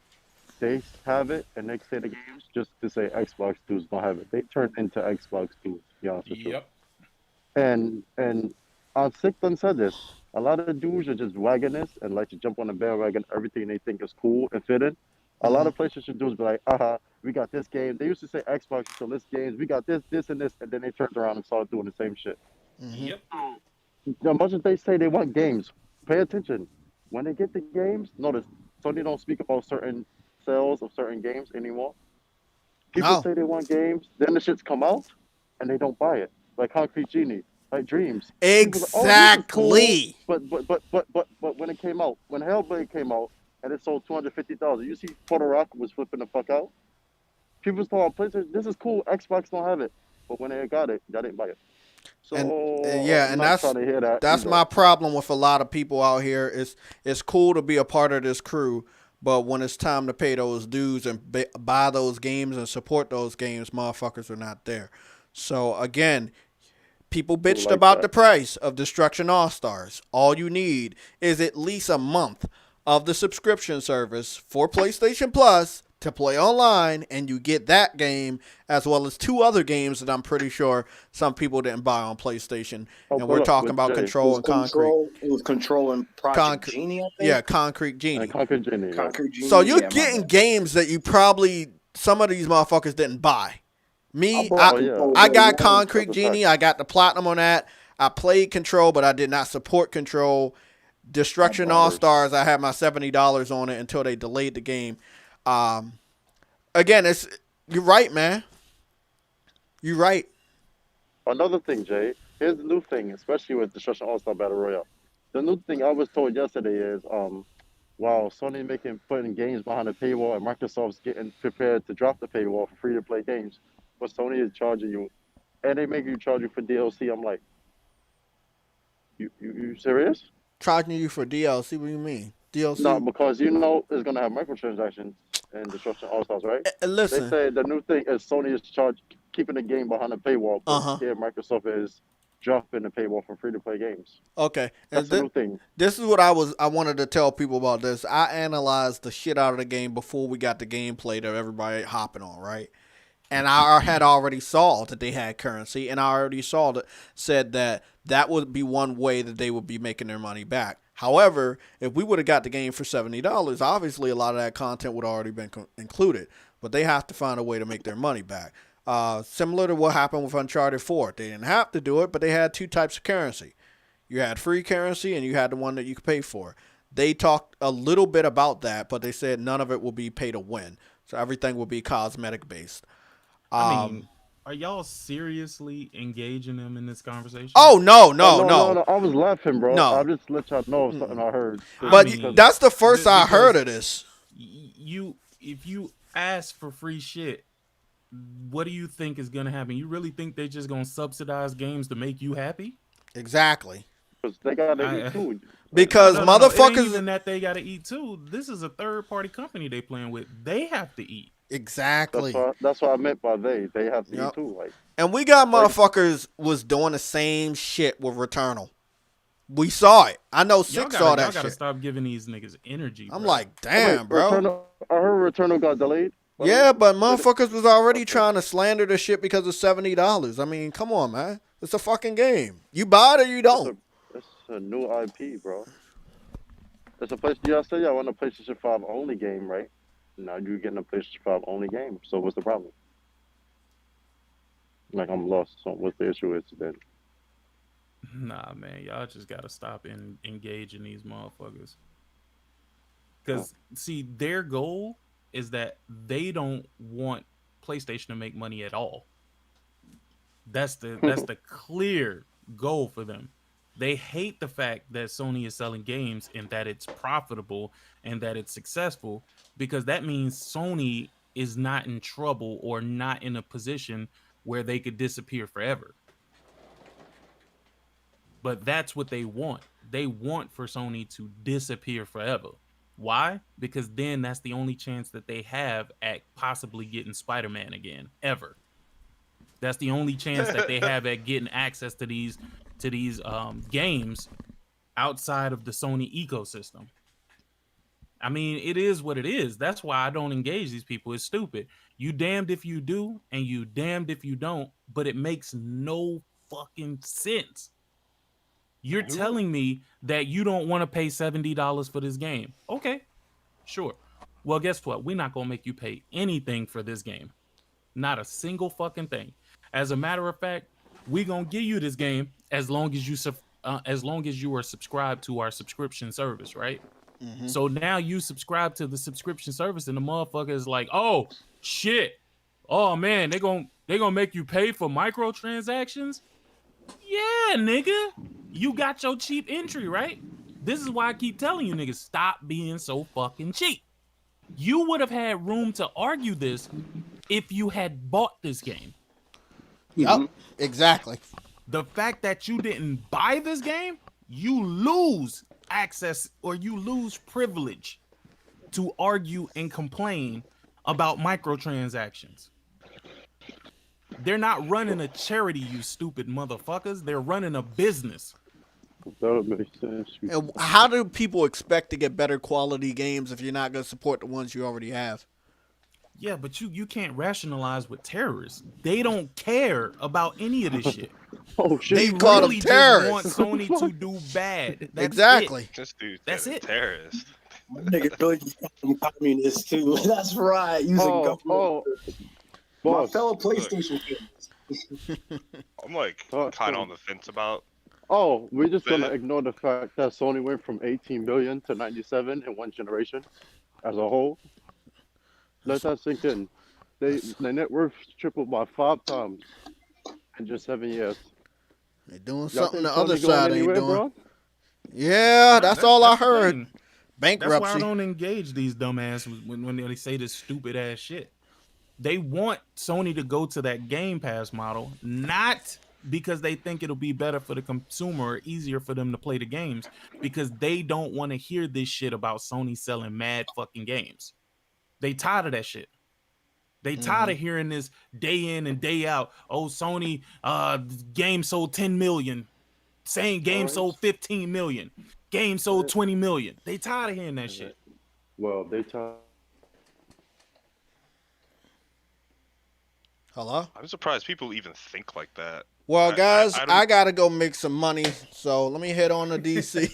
[SPEAKER 8] they have it and they say the games just to say Xbox dudes don't have it. They turn into Xbox dudes, to be honest with you. And Sick done said this. A lot of dudes are just wagonists and like to jump on the bandwagon, everything they think is cool and fitting. A lot of PlayStation dudes be like, we got this game. They used to say Xbox until this games. We got this, and this, and then they turned around and started doing the same shit.
[SPEAKER 3] Yep.
[SPEAKER 8] As much as they say they want games, pay attention. When they get the games, notice Sony don't speak about certain sales of certain games anymore. People say they want games, then the shits come out, and they don't buy it. Like Concrete Genie, like Dreams.
[SPEAKER 3] Exactly.
[SPEAKER 8] Cool. But when it came out, when Hellblade came out, and it sold 250,000. You see, Puerto Rock was flipping the fuck out. People thought, PlayStation, this is cool. Xbox don't have it, but when they got it, y'all didn't buy it. So
[SPEAKER 3] that's my problem with a lot of people out here. It's cool to be a part of this crew, but when it's time to pay those dues and buy those games and support those games, motherfuckers are not there. So again, people bitched about the price of Destruction All-Stars. All you need is at least a month of the subscription service for PlayStation Plus to play online, and you get that game as well as 2 other games that I'm pretty sure some people didn't buy on PlayStation. And we're talking about Control and Concrete.
[SPEAKER 10] It was Control and Project Genie, I think.
[SPEAKER 3] Yeah, Concrete Genie.
[SPEAKER 8] Concrete Genie.
[SPEAKER 3] So you're getting games that you probably, some of these motherfuckers didn't buy. Me, I got Concrete Genie. I got the platinum on that. I played Control, but I did not support Control. Destruction AllStars, I had my $70 on it until they delayed the game. Again, you're right, man. You're right.
[SPEAKER 8] Another thing, Jay. Here's the new thing, especially with Destruction All-Star Battle Royale. The new thing I was told yesterday is, while Sony putting games behind the paywall and Microsoft's getting prepared to drop the paywall for free-to-play games, but Sony is charging you, and they make you charge you for DLC. I'm like, you serious?
[SPEAKER 3] Charging you for DLC? What do you mean? DLC?
[SPEAKER 8] No, because it's gonna have microtransactions in Destruction All-Stars, right?
[SPEAKER 3] Listen,
[SPEAKER 8] they say the new thing is Sony is keeping the game behind the paywall, but here Microsoft is dropping the paywall for free-to-play games.
[SPEAKER 3] Okay,
[SPEAKER 8] that's the new thing.
[SPEAKER 3] This is what I wanted to tell people about this. I analyzed the shit out of the game before we got the gameplay that everybody hopping on, right? And I had already saw that they had currency, and I already said that would be one way that they would be making their money back. However, if we would have got the game for $70, obviously a lot of that content would have already been included. But they have to find a way to make their money back. Similar to what happened with Uncharted 4. They didn't have to do it, but they had 2 types of currency. You had free currency, and you had the one that you could pay for. They talked a little bit about that, but they said none of it will be pay to win. So everything will be cosmetic based.
[SPEAKER 2] I mean, are y'all seriously engaging them in this conversation?
[SPEAKER 3] Oh, no.
[SPEAKER 8] I was laughing, bro.
[SPEAKER 3] No.
[SPEAKER 8] I'll just let y'all know something I heard.
[SPEAKER 3] But that's the first I heard of this.
[SPEAKER 2] If you ask for free shit, what do you think is going to happen? You really think they're just going to subsidize games to make you happy?
[SPEAKER 3] Exactly.
[SPEAKER 8] Because they got to eat too.
[SPEAKER 3] Because motherfuckers...
[SPEAKER 2] It ain't even that they got to eat too. This is a third-party company they playing with. They have to eat.
[SPEAKER 3] Exactly.
[SPEAKER 8] That's what I meant by they. They have to eat too. Like,
[SPEAKER 3] and we got motherfuckers was doing the same shit with Returnal. We saw it. I know Six saw that
[SPEAKER 2] y'all
[SPEAKER 3] shit.
[SPEAKER 2] gotta stop giving these niggas energy.
[SPEAKER 3] I'm like, damn, bro.
[SPEAKER 8] I heard Returnal got delayed.
[SPEAKER 3] Yeah, but motherfuckers was already trying to slander the shit because of $70. I mean, come on, man. It's a fucking game. You buy it or you don't.
[SPEAKER 8] It's a new IP, bro. It's a place. Y'all say y'all want a PlayStation 5 only game, right? Now you're getting a PlayStation 5 only game. So what's the problem? Like, I'm lost. So what the issue is then?
[SPEAKER 2] Nah, man, y'all just gotta stop engaging these motherfuckers. Because see, their goal is that they don't want PlayStation to make money at all. That's the clear goal for them. They hate the fact that Sony is selling games and that it's profitable and that it's successful, because that means Sony is not in trouble or not in a position where they could disappear forever. But that's what they want. They want for Sony to disappear forever. Why? Because then that's the only chance that they have at possibly getting Spider-Man again, ever. That's the only chance that they have at getting access to these games outside of the Sony ecosystem. I mean, it is what it is. That's why I don't engage these people. It's stupid. You damned if you do, and you damned if you don't, but it makes no fucking sense. You're telling me that you don't want to pay $70 for this game. Okay, sure. Well, guess what? We're not going to make you pay anything for this game. Not a single fucking thing. As a matter of fact, we're going to give you this game as long as you are subscribed to our subscription service, right? Mm-hmm. So now you subscribe to the subscription service and the motherfucker is like, oh, shit. Oh, man, they're going to make you pay for microtransactions? Yeah, nigga. You got your cheap entry, right? This is why I keep telling you niggas, stop being so fucking cheap. You would have had room to argue this if you had bought this game.
[SPEAKER 3] Yep, exactly.
[SPEAKER 2] The fact that you didn't buy this game, you lose access or you lose privilege to argue and complain about microtransactions. They're not running a charity, you stupid motherfuckers. They're running a business.
[SPEAKER 8] That makes sense.
[SPEAKER 3] And how do people expect to get better quality games if you're not going to support the ones you already have?
[SPEAKER 2] Yeah, but you can't rationalize with terrorists. They don't care about any of this shit.
[SPEAKER 8] Oh shit!
[SPEAKER 2] They
[SPEAKER 3] called them
[SPEAKER 2] really just want
[SPEAKER 3] terrorists.
[SPEAKER 2] Sony to do bad. That's
[SPEAKER 3] Exactly.
[SPEAKER 2] it.
[SPEAKER 5] This dude
[SPEAKER 2] That's
[SPEAKER 5] said a
[SPEAKER 2] it.
[SPEAKER 5] terrorist.
[SPEAKER 4] My nigga really just called them communists too. That's right. Using government. My
[SPEAKER 8] boss.
[SPEAKER 4] fellow PlayStation fans.
[SPEAKER 5] I'm like kind of on the fence about.
[SPEAKER 8] Oh, we're just gonna
[SPEAKER 5] that.
[SPEAKER 8] ignore the fact that Sony went from 18 billion to 97 in one generation, as a whole. Let that sink in. Their net worth tripled by 5 times in just 7 years.
[SPEAKER 3] They're doing
[SPEAKER 8] Y'all
[SPEAKER 3] something
[SPEAKER 8] think
[SPEAKER 3] the other
[SPEAKER 8] Sony going
[SPEAKER 3] side ain't
[SPEAKER 8] anywhere,
[SPEAKER 3] doing.
[SPEAKER 8] bro?
[SPEAKER 3] Yeah, that's all I heard.
[SPEAKER 2] Thing.
[SPEAKER 3] Bankruptcy.
[SPEAKER 2] That's why I don't engage these dumbasses when they say this stupid ass shit. They want Sony to go to that Game Pass model, not because they think it'll be better for the consumer or easier for them to play the games, because they don't want to hear this shit about Sony selling mad fucking games. They tired of that shit. They tired of hearing this day in and day out. Oh, Sony game sold 10 million. Saying game sold 15 million. Game sold 20 million. They tired of hearing that shit.
[SPEAKER 8] Well, they tired.
[SPEAKER 3] Hello?
[SPEAKER 5] I'm surprised people even think like that.
[SPEAKER 3] Well, guys, I gotta go make some money, so let me head on to DC.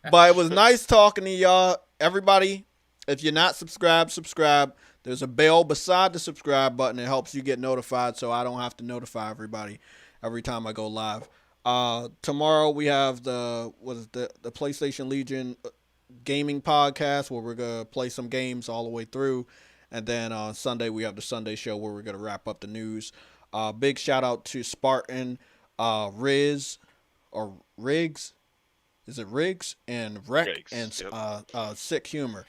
[SPEAKER 3] But it was nice talking to y'all. Everybody, if you're not subscribed, subscribe. There's a bell beside the subscribe button. It helps you get notified, so I don't have to notify everybody every time I go live. Tomorrow we have the PlayStation Legion gaming podcast where we're gonna play some games all the way through, and then on Sunday we have the Sunday show where we're gonna wrap up the news. Big shout out to Spartan, Riz, or Riggs. Is it Riggs and Rec and Sick Humor?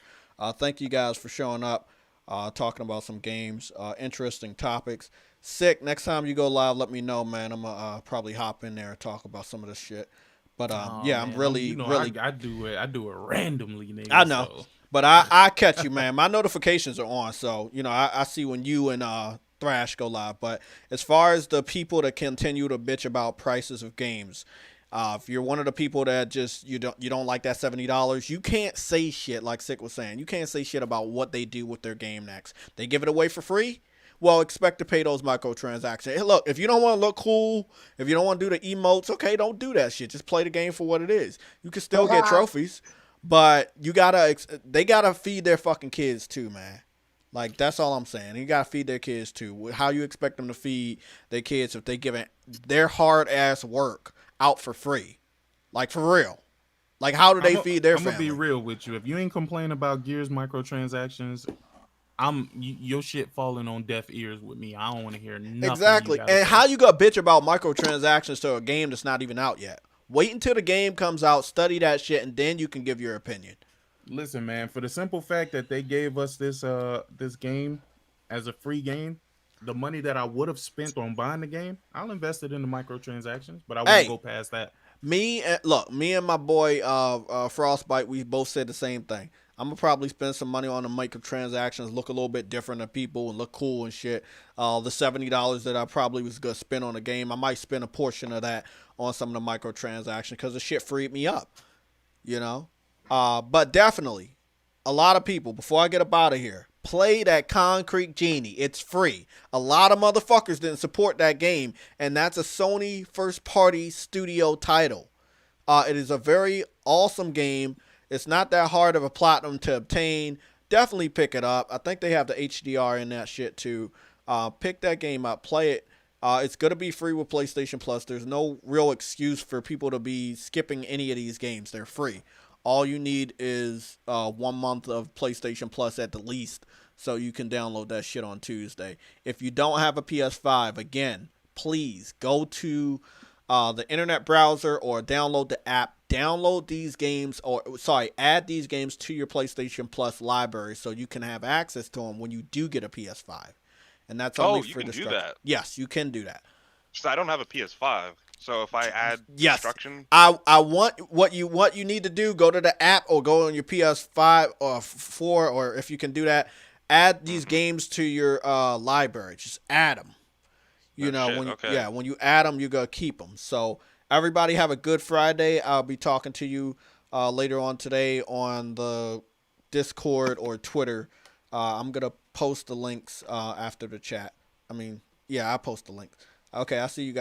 [SPEAKER 3] Thank you guys for showing up, talking about some games, interesting topics. Sick, next time you go live, let me know, man. I'm gonna probably hop in there and talk about some of this shit. But yeah, man, I'm really.
[SPEAKER 2] I do it randomly, nigga.
[SPEAKER 3] I know,
[SPEAKER 2] so.
[SPEAKER 3] But I catch you, man. My notifications are on, so I see when you and Thrash go live. But as far as the people that continue to bitch about prices of games, if you're one of the people that just you don't like that $70, you can't say shit like Sick was saying. You can't say shit about what they do with their game next. They give it away for free. Well, expect to pay those microtransactions. Hey, look, if you don't want to look cool, if you don't want to do the emotes, okay, don't do that shit. Just play the game for what it is. You can still get trophies, but they gotta feed their fucking kids too, man. Like, that's all I'm saying. You gotta feed their kids too. How you expect them to feed their kids if they giving their hard ass work out for free? Like, for real. Like, how do they feed their family?
[SPEAKER 2] I'm gonna be real with you. If you ain't complaining about Gears microtransactions, your shit falling on deaf ears with me. I don't want to hear nothing.
[SPEAKER 3] Exactly. And how you gonna bitch about microtransactions to a game that's not even out yet? Wait until the game comes out, study that shit, and then you can give your opinion.
[SPEAKER 2] Listen, man, for the simple fact that they gave us this game as a free game, the money that I would have spent on buying the game, I'll invest it in the microtransactions, but I won't go past that.
[SPEAKER 3] Me and my boy Frostbite, we both said the same thing. I'm gonna probably spend some money on the microtransactions, look a little bit different than people and look cool and shit. The $70 that I probably was gonna spend on the game, I might spend a portion of that on some of the microtransactions because the shit freed me up, But definitely, a lot of people, before I get up out of here, play that Concrete Genie. It's free. A lot of motherfuckers didn't support that game, and that's a Sony first-party studio title. It is a very awesome game. It's not that hard of a platinum to obtain. Definitely pick it up. I think they have the HDR in that shit too. Pick that game up. Play it. It's going to be free with PlayStation Plus. There's no real excuse for people to be skipping any of these games. They're free. All you need is 1 month of PlayStation Plus at the least, so you can download that shit on Tuesday. If you don't have a PS5, again, please go to the internet browser or download the app. Download these games, add these games to your PlayStation Plus library so you can have access to them when you do get a PS5. And that's only for
[SPEAKER 5] you can do that.
[SPEAKER 3] Yes, you can do that.
[SPEAKER 5] So I don't have a PS5, so if I add instruction,
[SPEAKER 3] I want what you need to do. Go to the app or go on your PS5 or 4, or if you can do that, add these games to your library. Just add them. When you add them, you're gonna keep them. So everybody have a good Friday. I'll be talking to you later on today on the Discord or Twitter. I'm gonna post the links after the chat. I mean, yeah, I'll post the links. Okay, I'll see you guys.